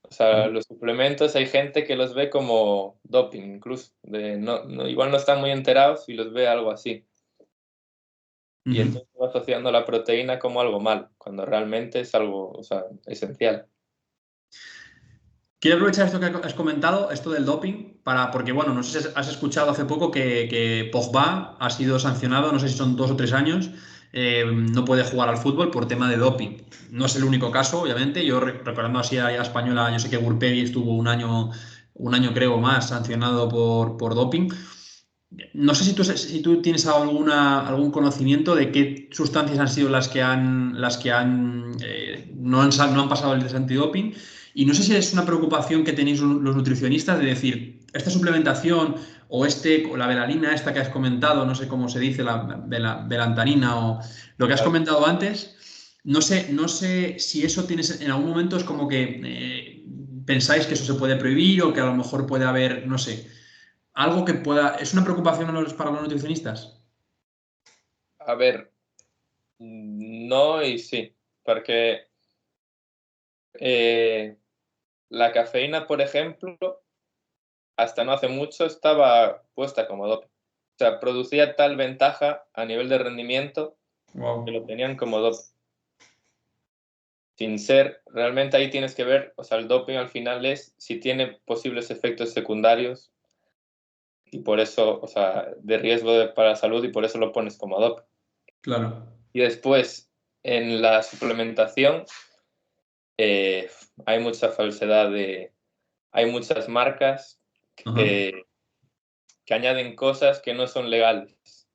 O sea, los suplementos hay gente que los ve como doping incluso. Igual no están muy enterados y los ve algo así. Y entonces va asociando la proteína como algo malo, cuando realmente es algo, o sea, esencial. Quiero aprovechar esto que has comentado, esto del doping, porque, bueno, no sé si has escuchado hace poco que Pogba ha sido sancionado, no sé si son 2 o 3 años, no puede jugar al fútbol por tema de doping. No es el único caso, obviamente. Yo, recordando así a la española, yo sé que Gurpegui estuvo un año creo más sancionado por doping. No sé si tú tienes algún conocimiento de qué sustancias han sido las que no han pasado el test antidoping. Y no sé si es una preocupación que tenéis los nutricionistas de decir, esta suplementación o la velalina esta que has comentado, no sé cómo se dice, la velantanina o lo que has comentado antes, no sé si eso tienes en algún momento es como que pensáis que eso se puede prohibir o que a lo mejor puede haber, no sé, algo que pueda. ¿Es una preocupación para los nutricionistas? A ver, no y sí, porque la cafeína, por ejemplo, hasta no hace mucho estaba puesta como doping. O sea, producía tal ventaja a nivel de rendimiento que Wow. lo tenían como doping. Sin ser, realmente ahí tienes que ver, o sea, el doping al final es si tiene posibles efectos secundarios y por eso, o sea, de riesgo para la salud y por eso lo pones como doping. Claro. Y después, en la suplementación, hay mucha falsedad hay muchas marcas Ajá. que añaden cosas que no son legales.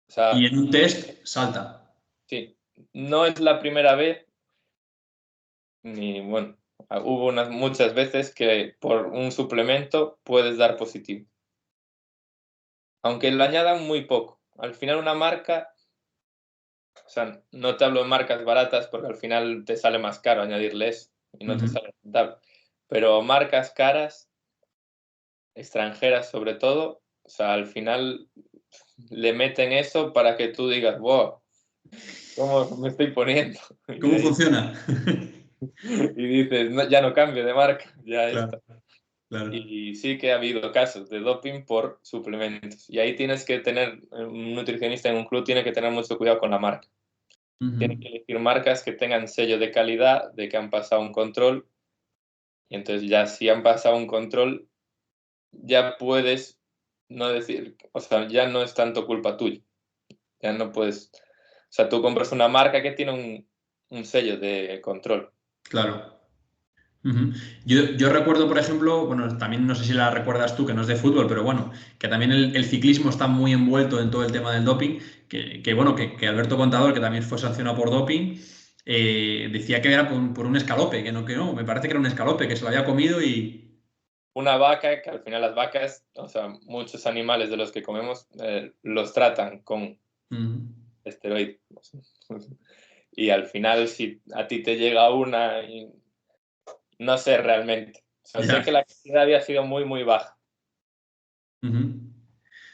O Y sea, en un test salta. sí, no es la primera vez, ni bueno, hubo muchas veces que por un suplemento puedes dar positivo. Aunque lo añadan muy poco. Al final una marca, o sea, no te hablo de marcas baratas porque al final te sale más caro añadirle eso y no te Ujú. sale rentable. Pero marcas caras, extranjeras sobre todo, o sea, al final le meten eso para que tú digas, wow, ¿cómo me estoy poniendo? ¿Cómo funciona? Y dices, "No, ya no cambio de marca, ya Claro, está". claro. Y sí que ha habido casos de doping por suplementos. Y ahí tienes que tener, un nutricionista en un club tiene que tener mucho cuidado con la marca. Tiene Ujú. que elegir marcas que tengan sello de calidad, de que han pasado un control. Y entonces ya si han pasado un control, ya puedes no decir, o sea, ya no es tanto culpa tuya. Ya no puedes, o sea, tú compras una marca que tiene un sello de control. Claro. Ujú. Yo recuerdo, por ejemplo, bueno, también no sé si la recuerdas tú, que no es de fútbol, pero bueno, que también el ciclismo está muy envuelto en todo el tema del doping, bueno, que Alberto Contador, que también fue sancionado por doping, decía que era por un escalope, que no, me parece que era un escalope, que se lo había comido y. Una vaca, que al final las vacas, o sea, muchos animales de los que comemos los tratan con Ujú. esteroides. Y al final, si a ti te llega una, no sé realmente. O sea, sé Ya. que la cantidad había sido muy, muy baja, Ujú.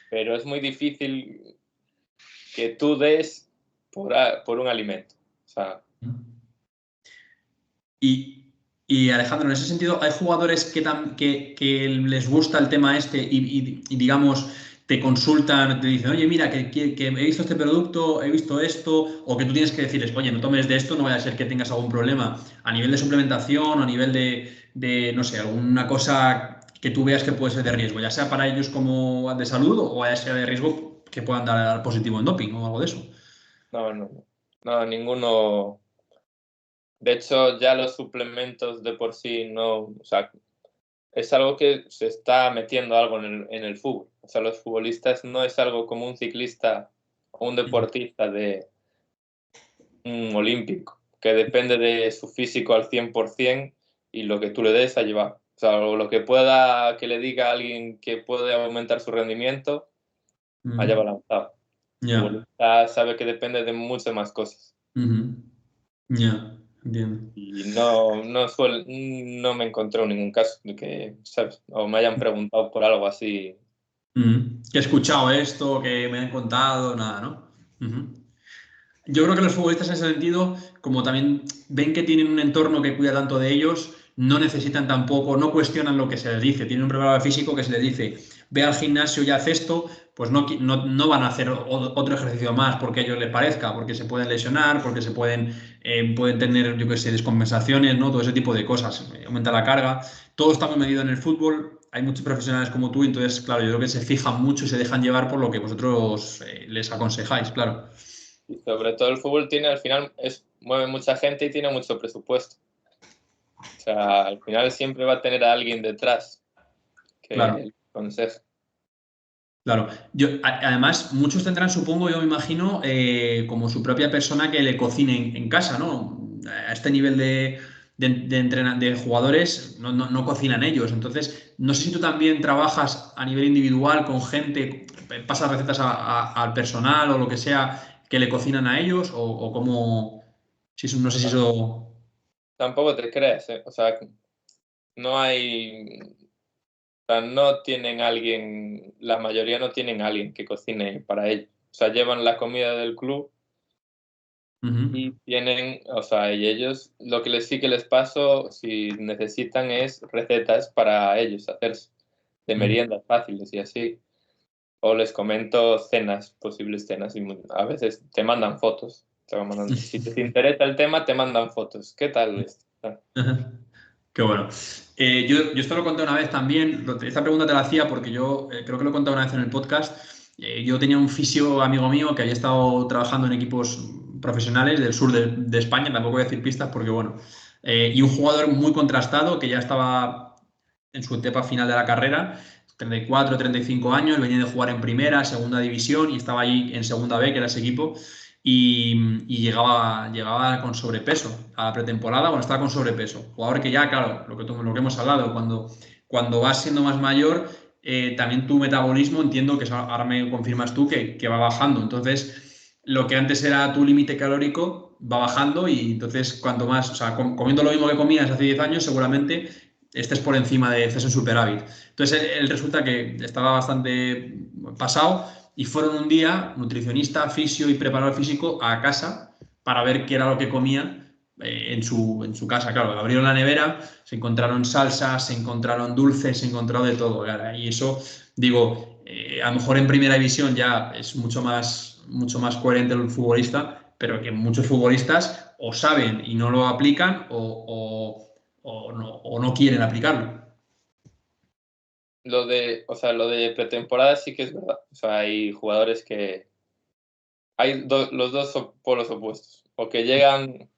pero es muy difícil que tú des por un alimento. O sea, Y, y, Alejandro, en ese sentido, ¿hay jugadores que les gusta el tema este y, digamos, te consultan, te dicen, oye, mira, que he visto este producto, he visto esto, o que tú tienes que decirles, oye, no tomes de esto, no vaya a ser que tengas algún problema a nivel de suplementación o a nivel no sé, alguna cosa que tú veas que puede ser de riesgo, ya sea para ellos como de salud o ya sea de riesgo que puedan dar positivo en doping o algo de eso? no, no, no, no, ninguno. De hecho, ya los suplementos de por sí no, o sea, es algo que se está metiendo algo en el fútbol. O sea, los futbolistas no es algo como un ciclista o un deportista de un olímpico, que depende de su físico al 100% y lo que tú le des a llevar. O sea, o lo que pueda que le diga a alguien que puede aumentar su rendimiento, allá va Ujú. lanzado. El Ya. futbolista sabe que depende de muchas más cosas. Ujú. Ya, entiendo. Y no me encontré en ningún caso de que, ¿sabes? O me hayan preguntado por algo así. Que he escuchado esto, que me han contado, nada, ¿no? Ujú. Yo creo que los futbolistas en ese sentido, como también ven que tienen un entorno que cuida tanto de ellos, no necesitan tampoco, no cuestionan lo que se les dice. Tienen un preparador físico que se les dice, ve al gimnasio y haz esto, pues no van a hacer otro ejercicio más porque a ellos les parezca, porque se pueden lesionar, porque pueden tener, yo qué sé, descompensaciones, ¿no? Todo ese tipo de cosas. Aumenta la carga. Todo está muy medido en el fútbol. Hay muchos profesionales como tú, entonces, claro, yo creo que se fijan mucho y se dejan llevar por lo que vosotros les aconsejáis, claro. Y sobre todo el fútbol tiene, al final, mueve mucha gente y tiene mucho presupuesto. O sea, al final siempre va a tener a alguien detrás que Claro. le aconseje. Claro, además muchos tendrán, supongo, yo me imagino, como su propia persona que le cocine en casa, ¿no? A este nivel de jugadores no cocinan ellos. Entonces, no sé si tú también trabajas a nivel individual con gente, pasas recetas al personal o lo que sea, que le cocinan a ellos o cómo... no sé si eso... Tampoco te creas, o sea, no hay... O sea, no tienen alguien, la mayoría no tienen alguien que cocine para ellos. O sea, llevan la comida del club y tienen, o sea, y ellos, lo que sí que les paso, si necesitan, es recetas para ellos hacerse, de meriendas fáciles y así. O les comento cenas, posibles cenas, y a veces te mandan fotos. Si te interesa el tema, te mandan fotos. ¿Qué tal esto? Qué bueno. Yo esto lo conté una vez también. Esta pregunta te la hacía porque yo creo que lo he contado una vez en el podcast. Yo tenía un fisio amigo mío que había estado trabajando en equipos profesionales del sur de España, tampoco voy a decir pistas porque, bueno, y un jugador muy contrastado que ya estaba en su etapa final de la carrera, 34, 35 años, venía de jugar en primera, segunda división y estaba ahí en segunda B, que era ese equipo y llegaba con sobrepeso a la pretemporada, bueno, estaba con sobrepeso. Jugador que ya, claro, lo que hemos hablado, cuando vas siendo más mayor, también tu metabolismo, entiendo que ahora me confirmas tú que va bajando. Entonces, lo que antes era tu límite calórico va bajando y entonces cuanto más, o sea, comiendo lo mismo que comías hace 10 años, seguramente estés por encima de estés en superávit. Entonces, él resulta que estaba bastante pasado y fueron un día, nutricionista, fisio y preparador físico, a casa para ver qué era lo que comía en su casa. Claro, abrieron la nevera, se encontraron salsas, se encontraron dulces, se encontró de todo. Claro, y eso, digo, a lo mejor en primera división ya es mucho más coherente el futbolista, pero que muchos futbolistas o saben y no lo aplican o no quieren aplicarlo. Lo de pretemporada sí que es verdad. O sea, hay jugadores que... Hay los dos polos opuestos. O que llegan...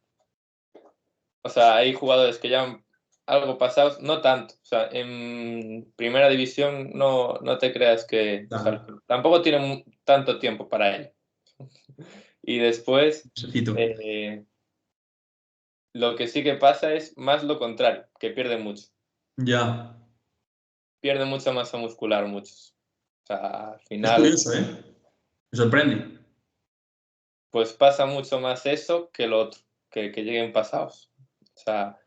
O sea, hay jugadores que llegan algo pasados, no tanto. O sea, en primera división no te creas que... O sea, Claro. tampoco tienen tanto tiempo para ello. Y después, Necesito. lo que sí que pasa es más lo contrario, que pierden mucho. Ya. Pierden mucha masa muscular muchos. O sea, al Es final, curioso, ¿eh? Me sorprende. pues pasa mucho más eso que lo otro, que lleguen pasados. O sea,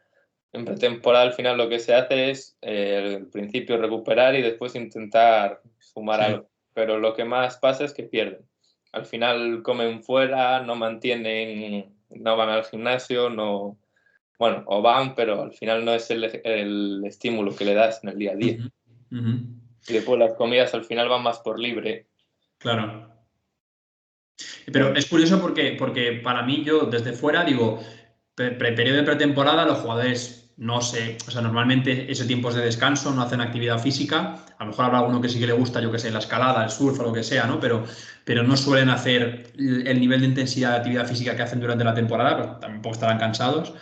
en pretemporada al final lo que se hace es al principio recuperar y después intentar sumar Sí. algo. Pero lo que más pasa es que pierden. Al final comen fuera, no mantienen, no van al gimnasio, no, bueno, o van, pero al final no es el estímulo que le das en el día a día. Ujú, ujú. Y después las comidas al final van más por libre. Claro. Pero Eh, es curioso porque para mí, yo desde fuera digo, periodo de pretemporada, los jugadores no sé, o sea, normalmente ese tiempo es de descanso, no hacen actividad física. A lo mejor habrá alguno que sí que le gusta, yo que sé, la escalada, el surf o lo que sea, ¿no? Pero no suelen hacer el nivel de intensidad de actividad física que hacen durante la temporada, pues tampoco estarán cansados.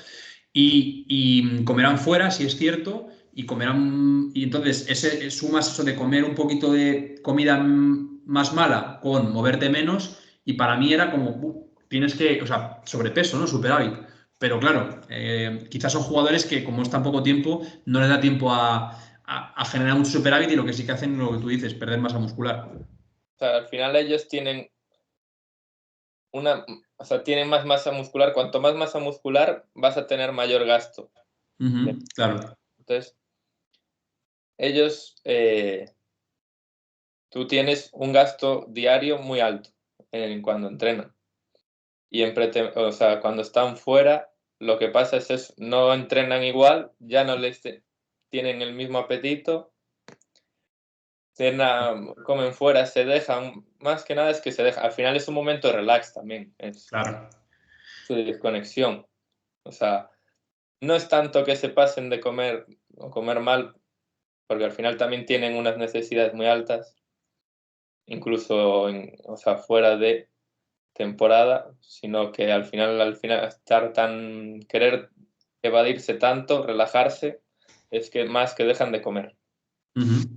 Y comerán fuera, si es cierto, y comerán. Y entonces sumas eso de comer un poquito de comida más mala con moverte menos, y para mí era como, tienes que, o sea, sobrepeso, ¿no? Superávit. Pero claro, quizás son jugadores que, como es tan poco tiempo, no les da tiempo a generar mucho superávit y lo que sí que hacen, lo que tú dices, perder masa muscular. o sea, al final ellos tienen o sea, tienen más masa muscular. Cuanto más masa muscular, vas a tener mayor gasto. Ujú, claro. Entonces, ellos, tú tienes un gasto diario muy alto cuando entrenan. Y o sea, cuando están fuera, lo que pasa es eso, no entrenan igual, ya no tienen el mismo apetito, comen fuera, se dejan, más que nada es que se dejan, al final es un momento de relax también, es Claro. su desconexión. O sea, no es tanto que se pasen de comer o comer mal, porque al final también tienen unas necesidades muy altas, incluso o sea, fuera de temporada, sino que al final querer evadirse tanto, relajarse, es que más que dejan de comer. Ujú.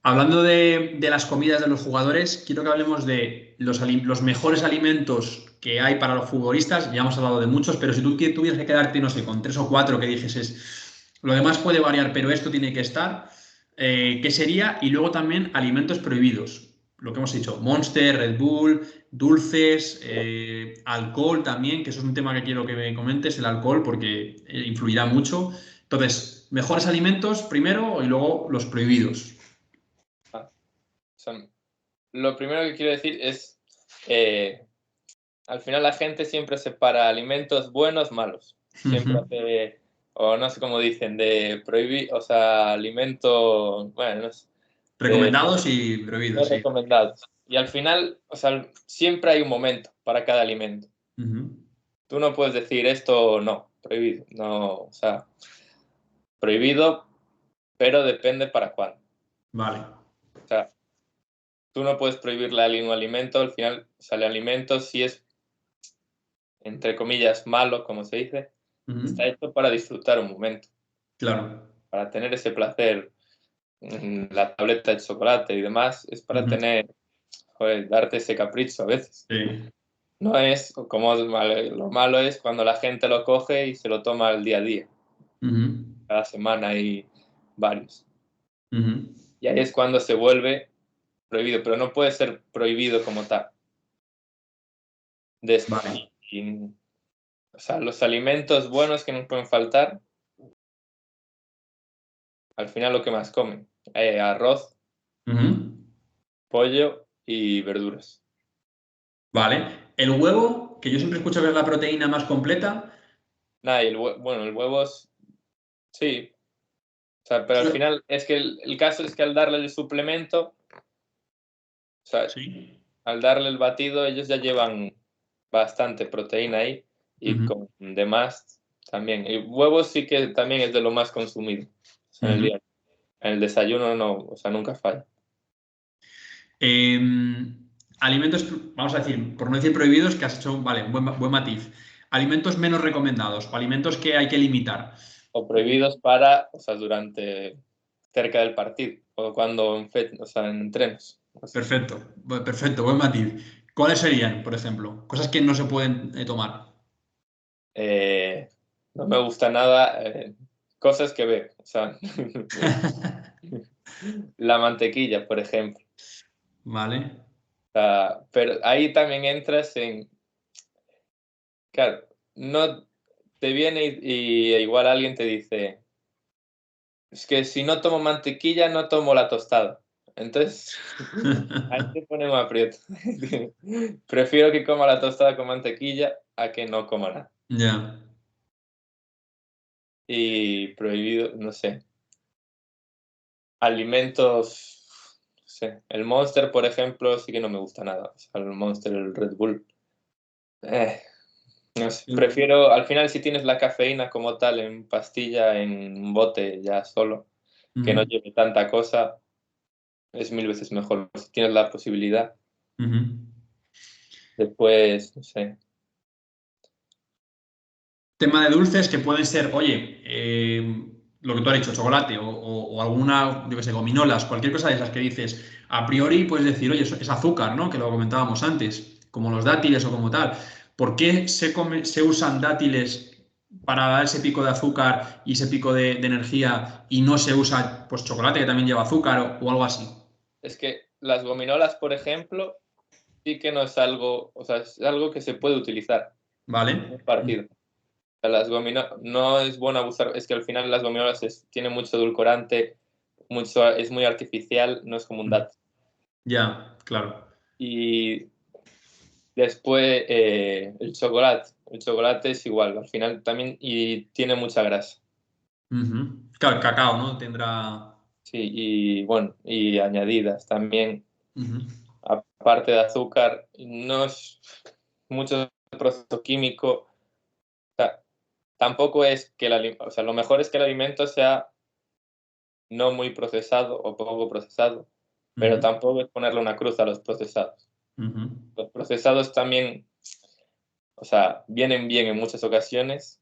Hablando de las comidas de los jugadores, quiero que hablemos de los mejores alimentos que hay para los futbolistas. Ya hemos hablado de muchos, pero si tú tuvieras que quedarte, no sé, con tres o cuatro que dijeses, lo demás puede variar, pero esto tiene que estar, ¿qué sería? Y luego también alimentos prohibidos. Lo que hemos dicho, Monster, Red Bull, dulces, alcohol también, que eso es un tema que quiero que me comentes, el alcohol, porque influirá mucho. Entonces, mejores alimentos primero y luego los prohibidos. O sea, lo primero que quiero decir es, al final la gente siempre separa alimentos buenos, malos. Siempre hace, o no sé cómo dicen, de prohibir, o sea, alimentos, bueno, no sé, de Recomendados y prohibidos, no sí. recomendados. Y al final, o sea, siempre hay un momento para cada alimento. Tú no puedes decir esto no, prohibido. No, o sea, prohibido, pero depende para cuándo. Vale. O sea, tú no puedes prohibirle a alguien un alimento, al final, o sea, el alimento si es, entre comillas, malo, como se dice, está hecho para disfrutar un momento, Claro. para tener ese placer. La tableta de chocolate y demás es para tener, joder, darte ese capricho a veces. Sí. No es como lo malo es cuando la gente lo coge y se lo toma al día a día, cada semana hay varios. Y ahí es cuando se vuelve prohibido, pero no puede ser prohibido como tal. Vale. O sea, los alimentos buenos que no pueden faltar, al final lo que más comen, arroz, pollo y verduras. Vale. El huevo, que yo siempre escucho que es la proteína más completa. Nada, y bueno, el huevo es, sí, o sea, pero al final es que el caso es que al darle el suplemento, o sea, Sí. al darle el batido, ellos ya llevan bastante proteína ahí y con demás también. Y huevos sí que también es de lo más consumido, o sea, en el día. En el desayuno no, o sea, nunca falla. Alimentos, vamos a decir, por no decir prohibidos, que has hecho, vale, buen matiz. Alimentos menos recomendados o alimentos que hay que limitar. O prohibidos para, o sea, durante, cerca del partido, o cuando o sea, en entrenos. O sea, Perfecto, perfecto, buen matiz. ¿Cuáles serían, por ejemplo? Cosas que no se pueden tomar. no me gusta nada, cosas que veo, o sea, la mantequilla, por ejemplo. Vale. O sea, pero ahí también entras en, claro, no te viene y igual alguien te dice, es que si no tomo mantequilla, no tomo la tostada. Entonces, ahí te pone un aprieto. Prefiero que coma la tostada con mantequilla a que no coma nada. Ya. Y prohibido, no sé, alimentos, no sé, el Monster, por ejemplo, sí que no me gusta nada. O sea, el Monster, el Red Bull. Eh, no sé, prefiero, al final, si tienes la cafeína como tal en pastilla, en bote ya solo, que no lleve tanta cosa, es 1000 veces mejor. Si tienes la posibilidad. Después, no sé. Tema de dulces que pueden ser, oye, lo que tú has dicho, chocolate o alguna, yo qué sé, gominolas, cualquier cosa de esas que dices, a priori puedes decir, oye, eso es azúcar, ¿no? Que lo comentábamos antes, como los dátiles o como tal. ¿Por qué se usan dátiles para dar ese pico de azúcar y ese pico de energía y no se usa, pues, chocolate que también lleva azúcar o algo así? Es que las gominolas, por ejemplo, sí que no es algo, o sea, es algo que se puede utilizar en un ¿Vale? partido. O sea, las no es bueno abusar, es que al final las gominolas tienen mucho edulcorante, es muy artificial, no es como un dato. Ya, claro. Y después el chocolate es igual, al final también, y tiene mucha grasa. Claro, el cacao, ¿no? Tendrá... Sí, y bueno, y añadidas también, Ujú. aparte de azúcar, no es mucho proceso químico. O sea, tampoco es que o sea, lo mejor es que el alimento sea no muy procesado o poco procesado, pero Ujú. tampoco es ponerle una cruz a los procesados. Ujú. Los procesados también, o sea, vienen bien en muchas ocasiones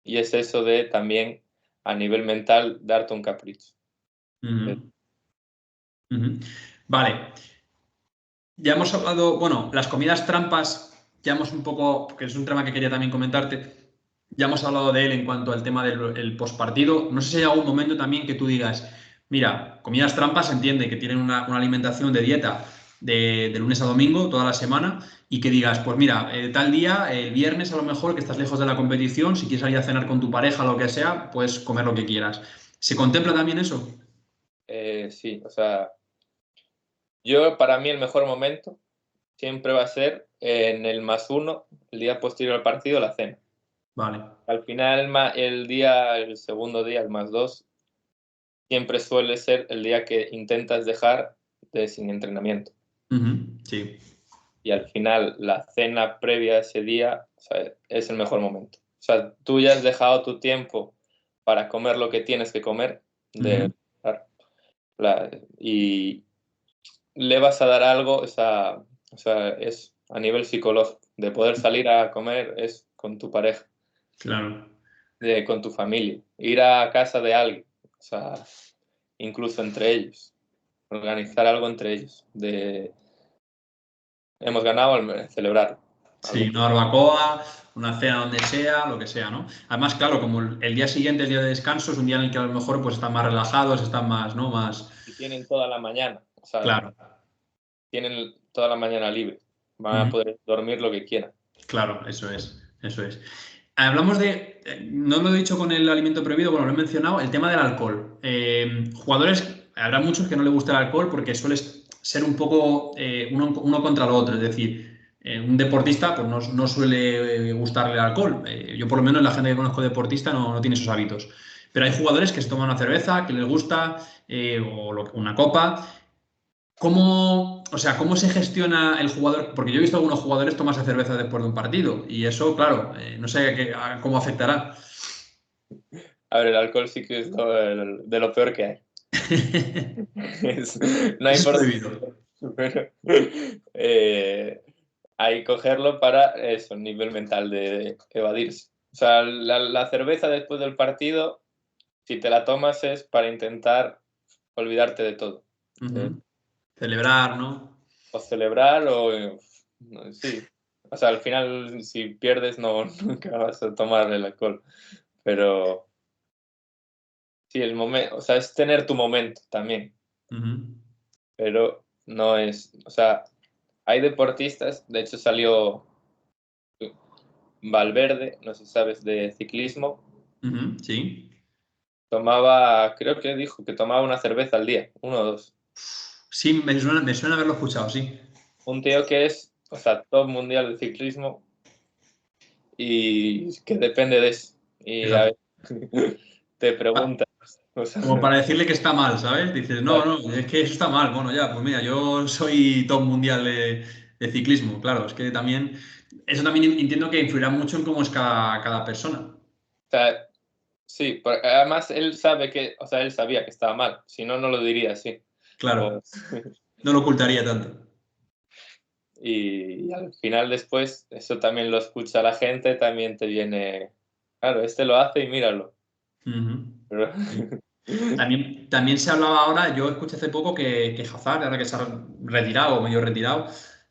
y es eso de también a nivel mental darte un capricho. Ujú. Ujú. Vale, ya hemos hablado, bueno, las comidas trampas, ya hemos un poco, que es un tema que quería también comentarte, ya hemos hablado de él en cuanto al tema del postpartido. No sé si hay algún momento también que tú digas, mira, comidas trampas se entiende que tienen una alimentación de dieta, de lunes a domingo, toda la semana, y que digas, pues mira, tal día, el viernes a lo mejor, que estás lejos de la competición, si quieres salir a cenar con tu pareja, lo que sea, puedes comer lo que quieras. ¿Se contempla también eso? Sí, o sea, para mí el mejor momento siempre va a ser en el +1, el día posterior al partido, la cena. Vale. Al final, el segundo día, el +2, siempre suele ser el día que intentas dejar sin entrenamiento. Sí. Y al final, la cena previa a ese día, o sea, es el mejor momento. O sea, tú ya has dejado tu tiempo para comer lo que tienes que comer y le vas a dar algo, o sea, es a nivel psicológico, de poder salir a comer es con tu pareja, Claro. con tu familia, ir a casa de alguien, o sea, incluso entre ellos, organizar algo entre ellos, hemos ganado al celebrar. Sí, una barbacoa, una cena donde sea, lo que sea, ¿no? Además, claro, como el día siguiente, el día de descanso, es un día en el que a lo mejor pues están más relajados, están más, ¿no? Más... Y tienen toda la mañana, o sea, Claro. tienen toda la mañana libre, van a Ujú. poder dormir lo que quieran. Claro, eso es, eso es. Hablamos de, no lo he dicho con el alimento prohibido, bueno, lo he mencionado, el tema del alcohol. Jugadores, habrá muchos que no les gusta el alcohol porque suele ser un poco uno contra lo otro, es decir, un deportista pues no suele gustarle el alcohol. Yo por lo menos la gente que conozco deportista no tiene esos hábitos. Pero hay jugadores que se toman una cerveza, que les gusta, una copa. ¿Cómo se gestiona el jugador? Porque yo he visto a algunos jugadores tomarse cerveza después de un partido y eso, claro, no sé cómo afectará. A ver, el alcohol sí que es de lo peor que hay. No hay Eso es por prohibido. pero, hay que cogerlo para eso, nivel mental de evadirse. O sea, la cerveza después del partido, si te la tomas es para intentar olvidarte de todo. Ujú. Celebrar, ¿no? O celebrar sí. O sea, al final si pierdes no nunca vas a tomar el alcohol. Pero sí, el momento, o sea, es tener tu momento también. Ujú. Pero no es, o sea, hay deportistas, de hecho salió Valverde, no sé si sabes, de ciclismo, Ujú, sí. creo que dijo que tomaba una cerveza al día, uno o dos. Sí, me suena haberlo escuchado, sí. Un tío que es, o sea, top mundial de ciclismo y que depende de eso. Y a Fíjate. ver, te Pa- preguntas, o sea, Como para decirle que está mal, ¿sabes? Dices, no, no, es que eso está mal. Bueno, ya, pues mira, yo soy top mundial de ciclismo, claro, es que también, eso también entiendo que influirá mucho en cómo es cada persona. o sea, sí, además él sabe que, o sea, él sabía que estaba mal, si no, no lo diría así. O- Claro, no lo ocultaría tanto. y al final después, eso también lo escucha la gente, también te viene, claro, este lo hace y míralo. Ujú. Pero, Sí. También se hablaba ahora, yo escuché hace poco que Hazard, ahora que se ha retirado o medio retirado,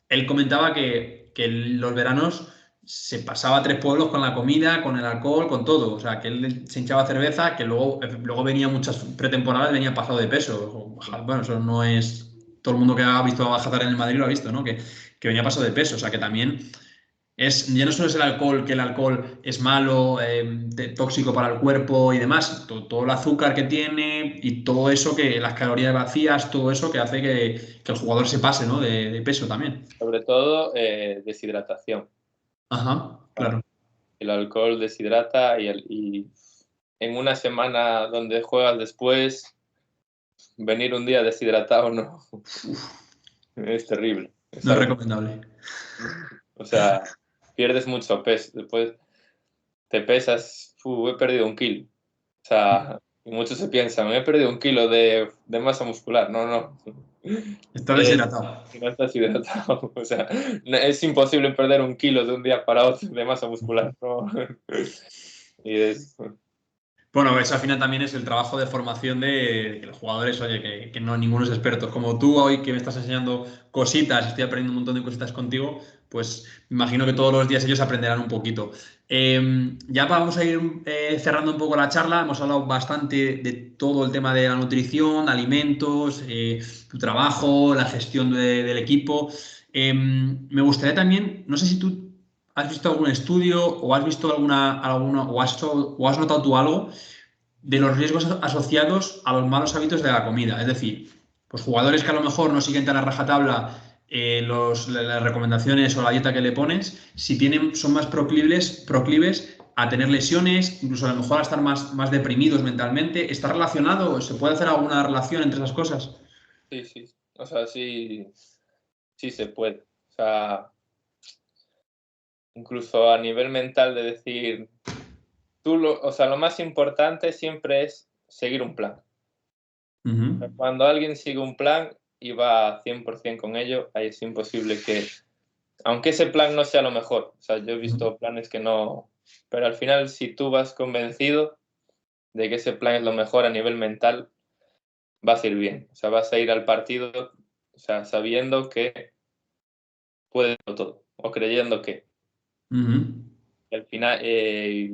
él comentaba que los veranos se pasaba 3 pueblos con la comida, con el alcohol, con todo. O sea, que él se hinchaba cerveza, que luego venía muchas pretemporadas, venía pasado de peso. Bueno, eso no es... Todo el mundo que ha visto a Hazard en el Madrid lo ha visto, ¿no? Que venía pasado de peso. O sea, que también ya no solo es el alcohol, que el alcohol es malo, tóxico para el cuerpo y demás, todo el azúcar que tiene y todo eso, que las calorías vacías, todo eso que hace que el jugador se pase, ¿no? de peso también. sobre todo, deshidratación. Ajá, Ah, claro. el alcohol deshidrata y en una semana donde juegas después, venir un día deshidratado no, es terrible. Es No es algo, recomendable. o sea, pierdes mucho peso. Después te pesas, he perdido 1 kilo. O sea, y muchos se piensan, he perdido 1 kilo de masa muscular. No, no. Está Eh, deshidratado. no estás hidratado. O sea, es imposible perder 1 kilo de un día para otro de masa muscular. ¿No? Y es, Bueno, eso al final también es el trabajo de formación de que los jugadores, oye, que no ninguno es experto. Como tú hoy que me estás enseñando cositas, estoy aprendiendo un montón de cositas contigo, pues me imagino que todos los días ellos aprenderán un poquito. Ya vamos a ir cerrando un poco la charla. Hemos hablado bastante de todo el tema de la nutrición, alimentos, tu trabajo, la gestión del equipo. Me gustaría también, no sé si tú has visto algún estudio o has visto alguna o has notado tú algo de los riesgos asociados a los malos hábitos de la comida. Es decir, pues jugadores que a lo mejor no siguen tan a rajatabla las recomendaciones o la dieta que le pones, si son más proclives a tener lesiones, incluso a lo mejor a estar más deprimidos mentalmente. ¿Está relacionado? ¿Se puede hacer alguna relación entre esas cosas? Sí, sí. O sea, sí, sí se puede. O sea, incluso a nivel mental de decir, o sea, lo más importante siempre es seguir un plan. Ujú. Cuando alguien sigue un plan y va 100% con ello, ahí es imposible que, aunque ese plan no sea lo mejor, o sea, yo he Ujú. visto planes que no, pero al final si tú vas convencido de que ese plan es lo mejor a nivel mental, vas a ir bien, o sea, vas a ir al partido, o sea, sabiendo que puedes todo, o creyendo Ujú. que al final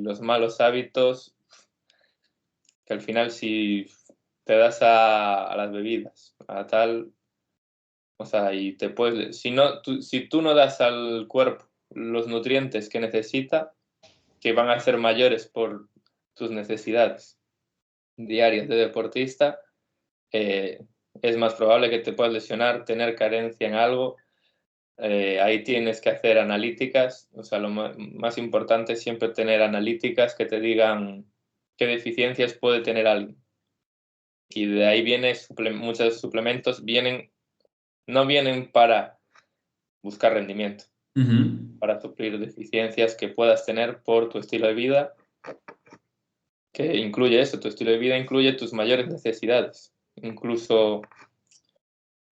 los malos hábitos, que al final si te das a las bebidas, a tal, o sea, y te puedes, si tú no das al cuerpo los nutrientes que necesita, que van a ser mayores por tus necesidades diarias de deportista, eh, es más probable que te puedas lesionar, tener carencia en algo. Ahí tienes que hacer analíticas, o sea, lo más importante es siempre tener analíticas que te digan qué deficiencias puede tener alguien. Y de ahí muchos suplementos no vienen para buscar rendimiento, Ujú. para suplir deficiencias que puedas tener por tu estilo de vida, que incluye eso, tu estilo de vida incluye tus mayores necesidades, incluso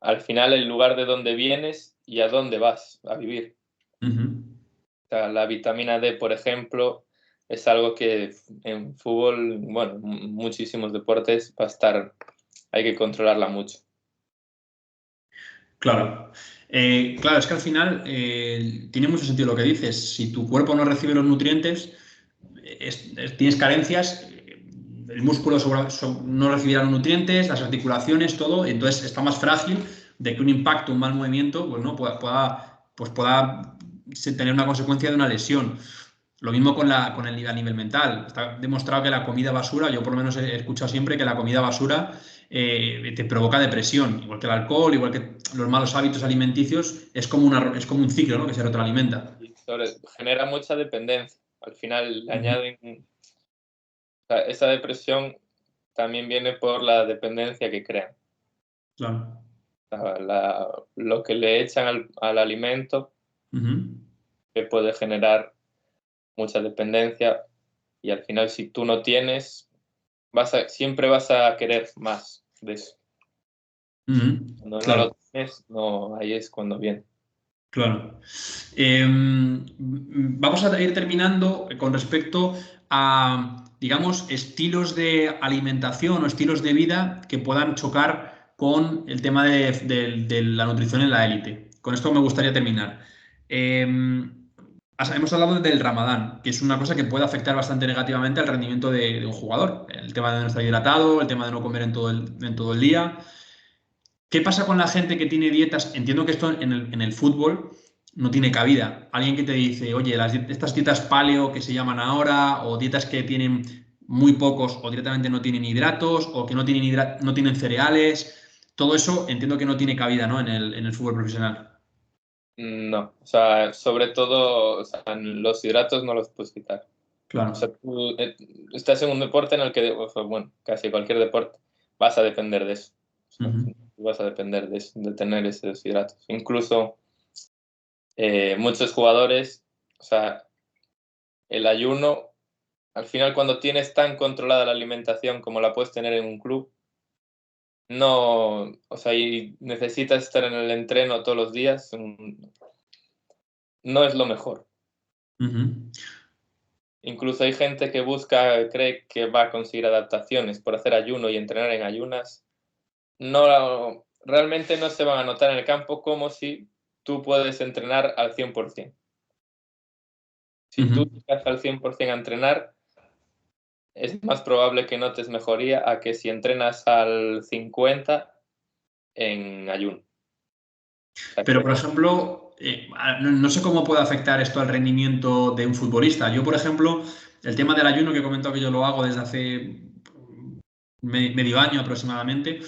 al final el lugar de donde vienes y a dónde vas a vivir. Ujú. O sea, la vitamina D, por ejemplo, es algo que en fútbol, bueno, muchísimos deportes hay que controlarla mucho. Claro. Claro, es que al final tiene mucho sentido lo que dices. Si tu cuerpo no recibe los nutrientes, tienes carencias, el músculo no recibirá los nutrientes, las articulaciones, todo, y entonces está más frágil de que un impacto, un mal movimiento, pues, ¿no? pueda tener una consecuencia de una lesión. Lo mismo con el a nivel mental. Está demostrado que la comida basura, yo por lo menos he escuchado siempre que la comida basura te provoca depresión, igual que el alcohol, igual que los malos hábitos alimenticios, es como un ciclo, ¿no? Que se retroalimenta. Y genera mucha dependencia. Al final le Ujú. añaden, o sea, esa depresión también viene por la dependencia que crean. Claro. O sea, lo que le echan al alimento Ujú. que puede generar mucha dependencia y al final si tú no tienes, siempre vas a querer más de eso. Ujú. Cuando no Claro. lo tienes, no, ahí es cuando viene. Claro. Vamos a ir terminando con respecto a, digamos, estilos de alimentación o estilos de vida que puedan chocar con el tema de la nutrición en la élite. Con esto me gustaría terminar. Hemos hablado del Ramadán, que es una cosa que puede afectar bastante negativamente al rendimiento de un jugador. El tema de no estar hidratado, el tema de no comer en todo el día. ¿Qué pasa con la gente que tiene dietas? Entiendo que esto en el fútbol no tiene cabida. Alguien que te dice, oye, estas dietas paleo que se llaman ahora, o dietas que tienen muy pocos o directamente no tienen hidratos, o que no tienen cereales, todo eso entiendo que no tiene cabida, ¿no? En el fútbol profesional. No, o sea, sobre todo, o sea, los hidratos no los puedes quitar. O sea, Claro. tú estás en un deporte en el que, o sea, bueno, casi cualquier deporte, vas a depender de eso. O sea, Ujú. tú vas a depender de tener esos hidratos. Incluso muchos jugadores, o sea, el ayuno, al final cuando tienes tan controlada la alimentación como la puedes tener en un club, no, o sea, y necesitas estar en el entreno todos los días, no es lo mejor. Ujú. Incluso hay gente que cree que va a conseguir adaptaciones por hacer ayuno y entrenar en ayunas. No, realmente no se van a notar en el campo como si tú puedes entrenar al 100%. Si tú llegas al 100% a entrenar, es más probable que notes mejoría a que si entrenas al 50% en ayuno. O sea Pero, que, por ejemplo, no sé cómo puede afectar esto al rendimiento de un futbolista. Yo, por ejemplo, el tema del ayuno que he comentado que yo lo hago desde hace medio año aproximadamente,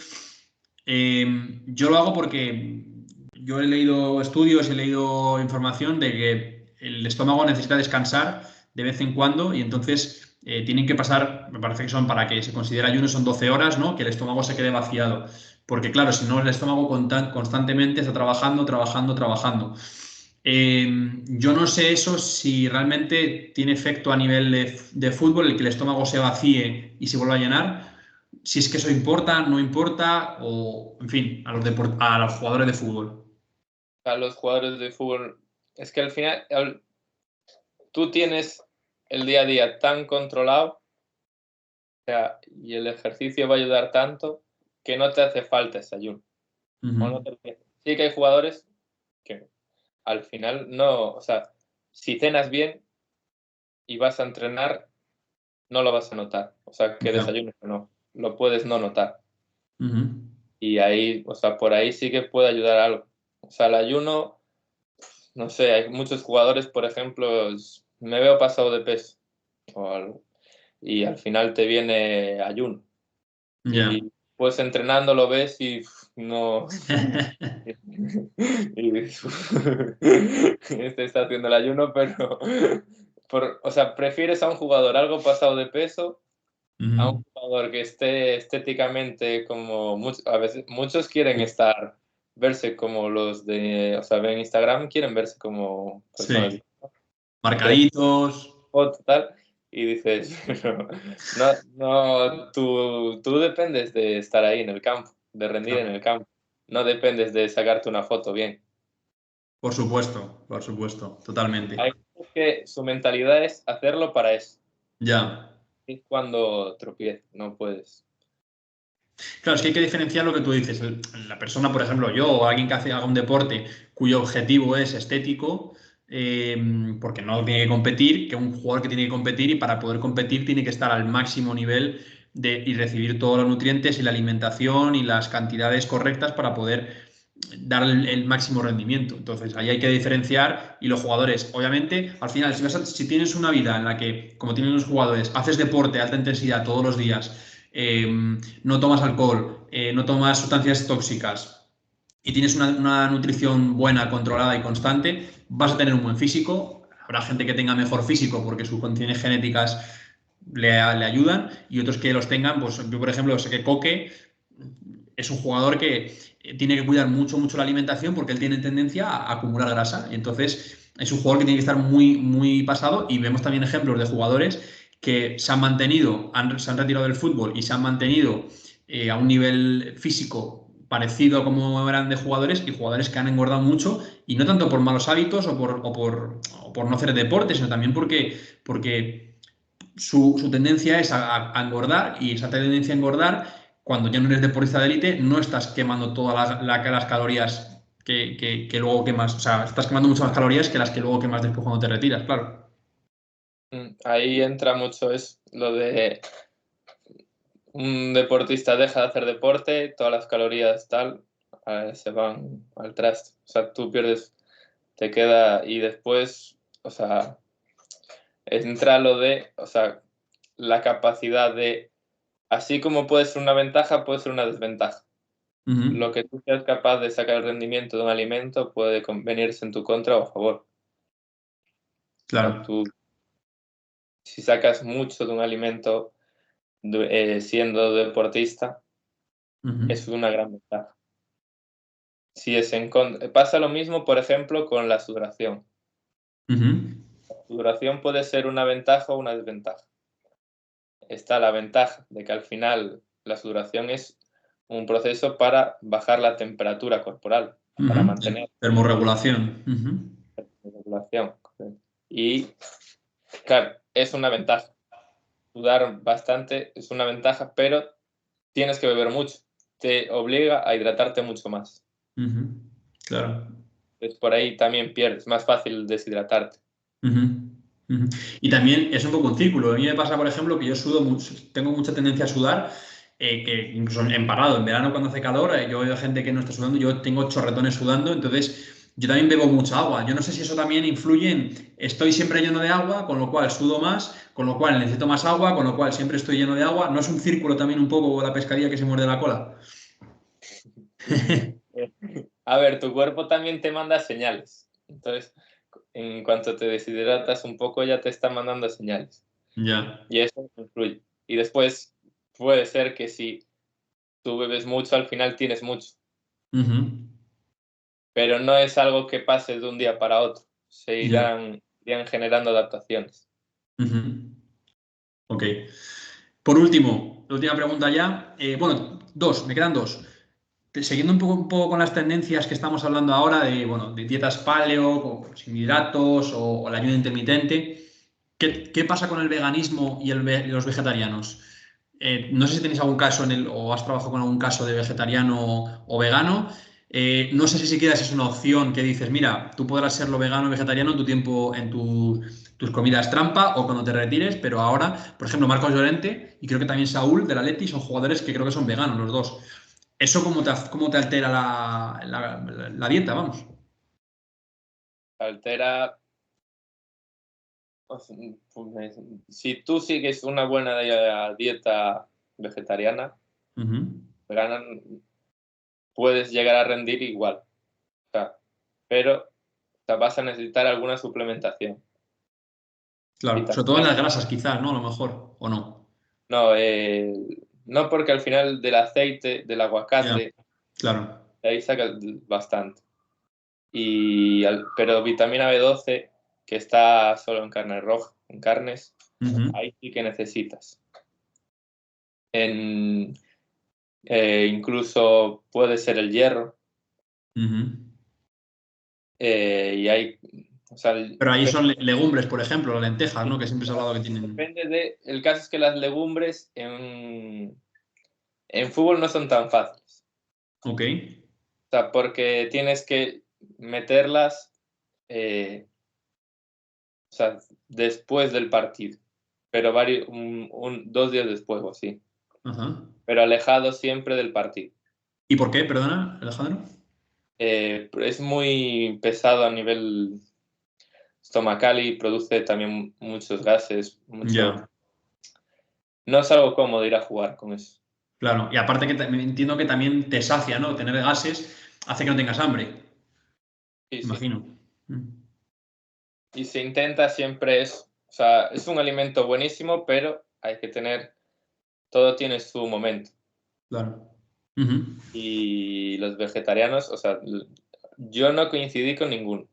yo lo hago porque yo he leído estudios, he leído información de que el estómago necesita descansar de vez en cuando y entonces tienen que pasar, me parece que son para que se considere ayuno, son 12 horas, ¿no? Que el estómago se quede vaciado. Porque claro, si no, el estómago constantemente está trabajando, trabajando, trabajando. Yo no sé eso si realmente tiene efecto a nivel de fútbol, el que el estómago se vacíe y se vuelva a llenar, si es que eso importa, no importa, o en fin, a los jugadores de fútbol. a los jugadores de fútbol, es que al final tú tienes el día a día tan controlado, o sea, y el ejercicio va a ayudar tanto que no te hace falta ese ayuno. O no sí que hay jugadores que al final no, o sea, si cenas bien y vas a entrenar, no lo vas a notar. O sea, que Ya. desayuno no, lo puedes no notar. Ujú. Y ahí, o sea, por ahí sí que puede ayudar algo. O sea, el ayuno, no sé, hay muchos jugadores, por ejemplo, me veo pasado de peso o algo, y al final te viene ayuno. Ya. Y pues entrenando lo ves y no. Y este está haciendo el ayuno, pero o sea, prefieres a un jugador algo pasado de peso a un Ujú. jugador que esté estéticamente como a veces muchos quieren estar verse como los de, o sea, ven Instagram, quieren verse como personas Sí. de Marcaditos. foto tal y dices, no, no, tú dependes de estar ahí en el campo, de rendir en Claro. el campo, no dependes de sacarte una foto bien. Por supuesto, totalmente. Hay gente que su mentalidad es hacerlo para eso. Ya. Es cuando tropiezas, no puedes. Claro, es que hay que diferenciar lo que tú dices. La persona, por ejemplo, yo o alguien que haga un deporte cuyo objetivo es estético, porque no tiene que competir, que un jugador que tiene que competir y para poder competir tiene que estar al máximo nivel y recibir todos los nutrientes y la alimentación y las cantidades correctas para poder dar el máximo rendimiento. Entonces, ahí hay que diferenciar y los jugadores, obviamente, al final, si tienes una vida en la que, como tienen los jugadores, haces deporte a alta intensidad todos los días, no tomas alcohol, no tomas sustancias tóxicas y tienes una nutrición buena, controlada y constante, vas a tener un buen físico. Habrá gente que tenga mejor físico porque sus condiciones genéticas le ayudan y otros que los tengan, pues yo por ejemplo sé que Coque es un jugador que tiene que cuidar mucho, mucho la alimentación porque él tiene tendencia a acumular grasa y entonces es un jugador que tiene que estar muy, muy pasado y vemos también ejemplos de jugadores que se han mantenido, se han retirado del fútbol y se han mantenido a un nivel físico parecido a como eran de jugadores y jugadores que han engordado mucho y no tanto por malos hábitos o por no hacer deporte, sino también porque su tendencia es a engordar y esa tendencia a engordar, cuando ya no eres deportista de élite, no estás quemando todas las calorías que luego quemas. O sea, estás quemando muchas más calorías que las que luego quemas después cuando te retiras, claro. Ahí entra mucho es lo de un deportista deja de hacer deporte, todas las calorías tal, se van al traste. O sea, tú pierdes, te queda y después, o sea, entra lo de, o sea, la capacidad de, así como puede ser una ventaja, puede ser una desventaja. Ujú. Lo que tú seas capaz de sacar el rendimiento de un alimento puede venirse en tu contra o a favor. O sea, Claro. tú, si sacas mucho de un alimento siendo deportista, Ujú. es una gran ventaja. Si es pasa lo mismo, por ejemplo, con la sudoración. Ujú. La sudoración puede ser una ventaja o una desventaja. Está la ventaja de que al final la sudoración es un proceso para bajar la temperatura corporal, para Ujú. mantener Termorregulación. Ujú. la regulación. Y claro, es una ventaja. Sudar bastante es una ventaja, pero tienes que beber mucho. Te obliga a hidratarte mucho más. Ujú. Claro. pues por ahí también pierdes, más fácil deshidratarte. Ujú, ujú. Y también es un poco un círculo. A mí me pasa, por ejemplo, que yo sudo mucho, tengo mucha tendencia a sudar, que incluso en parado, en verano cuando hace calor, yo veo gente que no está sudando, yo tengo chorretones sudando, entonces yo también bebo mucha agua. Yo no sé si eso también influye en, estoy siempre lleno de agua, con lo cual sudo más, con lo cual necesito más agua, con lo cual siempre estoy lleno de agua. ¿No es un círculo también un poco la pescadilla que se muerde la cola? A ver, tu cuerpo también te manda señales. Entonces, en cuanto te deshidratas un poco, ya te está mandando señales. Ya. Y eso influye. Y después puede ser que si tú bebes mucho, al final tienes mucho. Ujú. Pero no es algo que pase de un día para otro. Se Ya. irán generando adaptaciones. Ujú. Ok. Por último, la última pregunta ya. Bueno, dos, me quedan dos. Siguiendo un poco con las tendencias que estamos hablando ahora de, bueno, de dietas paleo, sin hidratos o el ayuno intermitente, ¿qué pasa con el veganismo y los vegetarianos? No sé si tenéis algún caso o has trabajado con algún caso de vegetariano o vegano. No sé si siquiera es una opción que dices, mira, tú podrás serlo vegano o vegetariano en tu tiempo, tus comidas trampa o cuando te retires, pero ahora, por ejemplo, Marcos Llorente y creo que también Saúl de la Leti son jugadores que creo que son veganos los dos. ¿Eso cómo te altera la dieta, vamos? Altera. Pues, si tú sigues una buena dieta vegetariana, Ujú. vegana, puedes llegar a rendir igual. O sea, pero vas a necesitar alguna suplementación. Claro, sobre todo en Vitamina. las grasas quizás, ¿no? A lo mejor, o no. No, no porque al final del aceite, del Ya, aguacate, claro. de ahí sacas bastante. Pero vitamina B12, que está solo en carne roja, en carnes, Ujú, ahí sí que necesitas. En, incluso puede ser el hierro. ujú. Y hay, o sea, Pero ahí son legumbres, por ejemplo, las lentejas, ¿no? Que siempre se ha hablado que tienen. depende el caso es que las legumbres en fútbol no son tan fáciles. Ok. O sea, porque tienes que meterlas, eh, o sea, después del partido, pero 2 días después o así, Ajá. pero alejado siempre del partido. ¿Y por qué? Perdona, Alejandro. Es muy pesado a nivel estomacal y produce también muchos gases, Ya, No es algo cómodo ir a jugar con eso. claro. Y aparte que entiendo que también te sacia, ¿no? Tener gases hace que no tengas hambre, Sí, sí. imagino. Mm, Y se intenta siempre eso. O sea, es un alimento buenísimo, pero hay que todo tiene su momento. claro. Ujú. Y los vegetarianos, o sea, yo no coincidí con ninguno,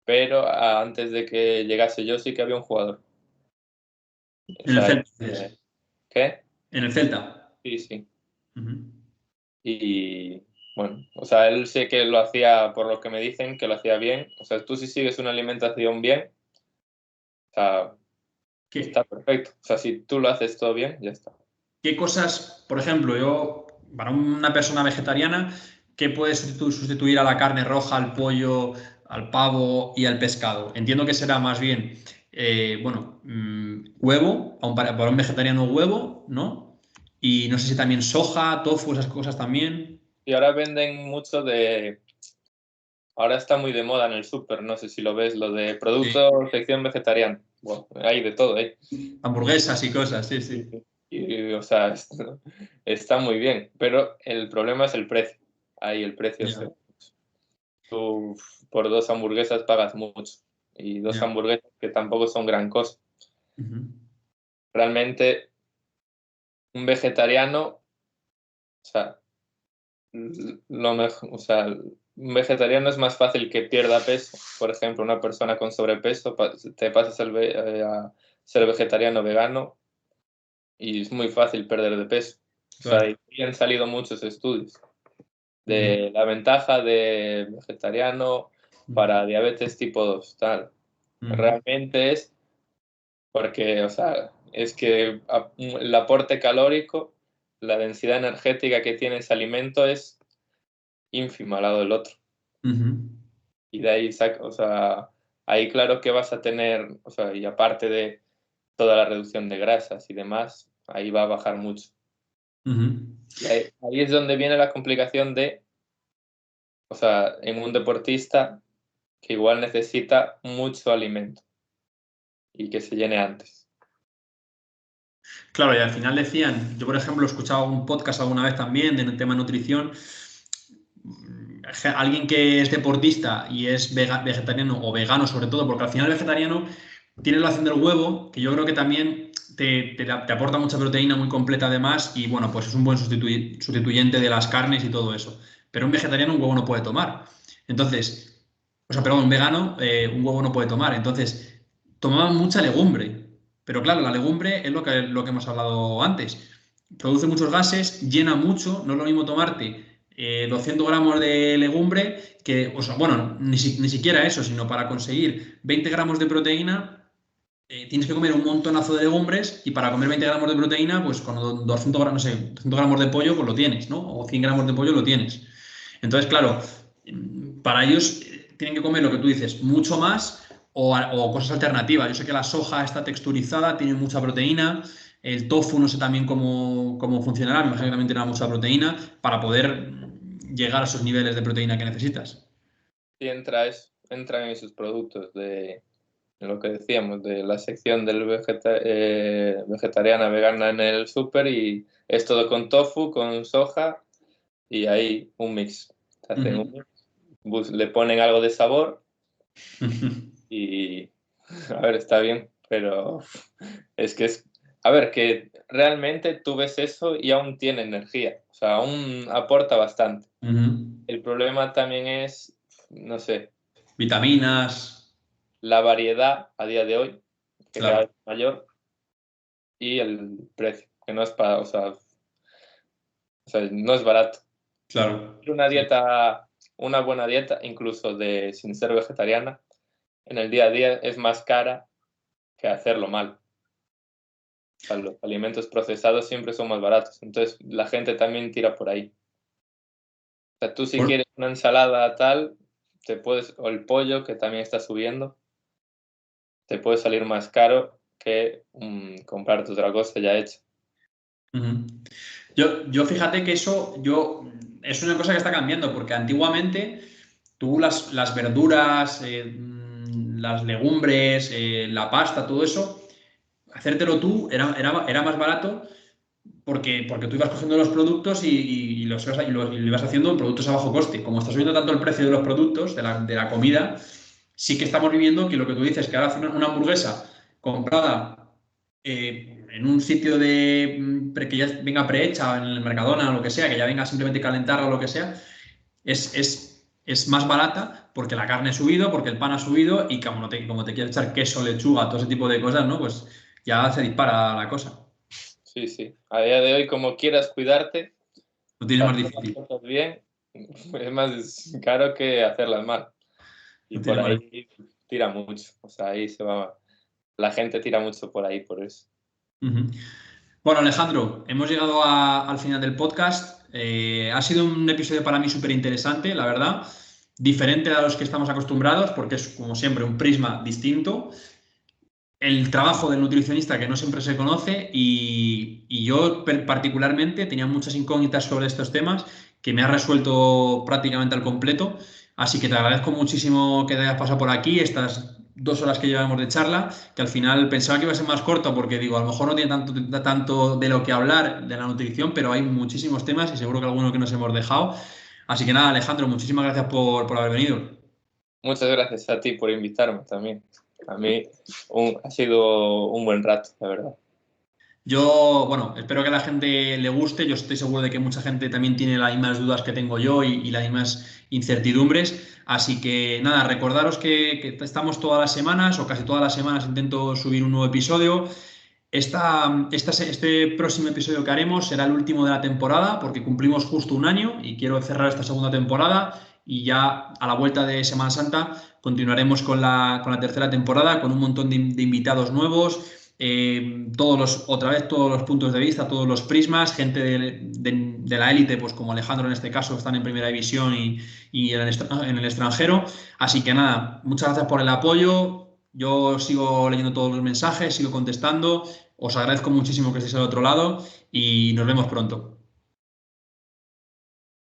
pero antes de que llegase yo sí que había un jugador. O En el sea, Celta, dices. ¿qué? En el Celta. Sí, sí. Ujú. Y bueno, o sea, él sé que lo hacía, por lo que me dicen, que lo hacía bien. O sea, tú si sigues una alimentación bien, o sea, está ¿Qué, perfecto. O sea, si tú lo haces todo bien, ya está. qué cosas, por ejemplo, para una persona vegetariana, qué puede sustituir a la carne roja, al pollo, al pavo y al pescado? Entiendo que será más bien, bueno, huevo, para un vegetariano huevo, ¿no? Y no sé si también soja, tofu, esas cosas también. Y ahora venden mucho de. Ahora está muy de moda en el súper, no sé si lo ves, lo de Sí. productos sección vegetariana. Bueno, hay de todo, ¿eh? Hamburguesas y cosas, sí, Sí, sí. sí. O sea, está muy bien, pero el problema es el precio. Ahí el precio Ya, tú por 2 hamburguesas pagas mucho. Y dos ya. hamburguesas que tampoco son gran cosa. Ujú, Realmente, un vegetariano, o sea, o sea, un vegetariano es más fácil que pierda peso. Por ejemplo, una persona con sobrepeso, te pasas a ser vegetariano o vegano y es muy fácil perder de peso. O sea, claro. y han salido muchos estudios Ujú, de la ventaja de vegetariano ujú, para diabetes tipo 2 tal. ujú, Realmente es porque, o sea, es que el aporte calórico, la densidad energética que tiene ese alimento es ínfima al lado del otro. ujú. Y de ahí, o sea, ahí claro que vas a tener, o sea, y aparte de toda la reducción de grasas y demás, ahí va a bajar mucho. Y ahí es donde viene la complicación de, o sea, en un deportista que igual necesita mucho alimento y que se llene antes. Claro, y al final decían, yo por ejemplo he escuchado un podcast alguna vez también de tema de nutrición, alguien que es deportista y es vegetariano o vegano sobre todo, porque al final el vegetariano tiene la relación del huevo, que yo creo que también te aporta mucha proteína muy completa además y bueno, pues es un buen sustituyente de las carnes y todo eso. Pero un vegetariano un huevo no puede tomar. Entonces, o sea, perdón, un vegano un huevo no puede tomar. Entonces, tomaban mucha legumbre. Pero claro, la legumbre es lo que hemos hablado antes. Produce muchos gases, llena mucho, no es lo mismo tomarte 200 gramos de legumbre que, o sea, bueno, ni siquiera eso, sino para conseguir 20 gramos de proteína tienes que comer un montonazo de legumbres y para comer 20 gramos de proteína, pues con 200 gramos, no sé, 200 gramos de pollo, pues lo tienes, ¿no? O 100 gramos de pollo lo tienes. Entonces, claro, para ellos tienen que comer lo que tú dices, mucho más o cosas alternativas. Yo sé que la soja está texturizada, tiene mucha proteína. El tofu no sé también cómo funcionará, me imagino que también tendrá mucha proteína para poder llegar a esos niveles de proteína que necesitas. Y entran en esos productos de lo que decíamos, de la sección del vegetariana, vegana en el súper y es todo con tofu, con soja y ahí un mix. Hacen un mix, le ponen algo de sabor y a ver, está bien, pero a ver, que realmente tú ves eso y aún tiene energía, o sea, aún aporta bastante. El problema también es, no sé, Vitaminas, la variedad a día de hoy, que cada claro, vez es mayor, y el precio, que no es para, o sea, no es barato. claro. Una Sí. dieta, una buena dieta, incluso sin ser vegetariana, en el día a día es más cara que hacerlo mal. O sea, los alimentos procesados siempre son más baratos, entonces la gente también tira por ahí. O sea, tú si Por- quieres una ensalada tal, o el pollo, que también está subiendo, te puede salir más caro que comprarte otra cosa ya hecha. Ujú. Yo fíjate que es una cosa que está cambiando, porque antiguamente tú las verduras, las legumbres, la pasta, todo eso, hacértelo tú era más barato porque tú ibas cogiendo los productos y lo ibas haciendo en productos a bajo coste. Como está subiendo tanto el precio de los productos, de la comida, sí que estamos viviendo que lo que tú dices, que ahora hace una hamburguesa comprada en un sitio que ya venga prehecha, en el Mercadona o lo que sea, que ya venga simplemente calentarla o lo que sea, es más barata porque la carne ha subido, porque el pan ha subido y como te quieres echar queso, lechuga, todo ese tipo de cosas, ¿no? Pues ya se dispara la cosa. Sí, sí. A día de hoy, como quieras cuidarte, Lo tienes para más hacer las difícil. cosas bien, es más caro que hacerlas mal. Y Lo por tienes más ahí tira mucho. O sea, ahí se va. La gente tira mucho por ahí, por eso. Ujú. Bueno, Alejandro, hemos llegado al final del podcast. Ha sido un episodio para mí súper interesante, la verdad. Diferente a los que estamos acostumbrados, porque es, como siempre, un prisma distinto. El trabajo del nutricionista que no siempre se conoce y yo particularmente tenía muchas incógnitas sobre estos temas que me ha resuelto prácticamente al completo. Así que te agradezco muchísimo que te hayas pasado por aquí, estas 2 horas que llevamos de charla, que al final pensaba que iba a ser más corto porque digo, a lo mejor no tiene tanto de lo que hablar de la nutrición, pero hay muchísimos temas y seguro que alguno que nos hemos dejado. Así que nada, Alejandro, muchísimas gracias por haber venido. Muchas gracias a ti por invitarme también. A mí ha sido un buen rato, la verdad. Yo, bueno, espero que a la gente le guste. Yo estoy seguro de que mucha gente también tiene las mismas dudas que tengo yo y las mismas incertidumbres. Así que nada, recordaros que estamos todas las semanas o casi todas las semanas intento subir un nuevo episodio. Este próximo episodio que haremos será el último de la temporada porque cumplimos justo un año y quiero cerrar esta segunda temporada y ya a la vuelta de Semana Santa continuaremos con la tercera temporada con un montón de invitados nuevos otra vez todos los puntos de vista, todos los prismas, gente de la élite, pues como Alejandro en este caso, están en primera división y en el extranjero. Así que nada, muchas gracias por el apoyo. Yo sigo leyendo todos los mensajes, sigo contestando. Os agradezco muchísimo que estéis al otro lado y nos vemos pronto.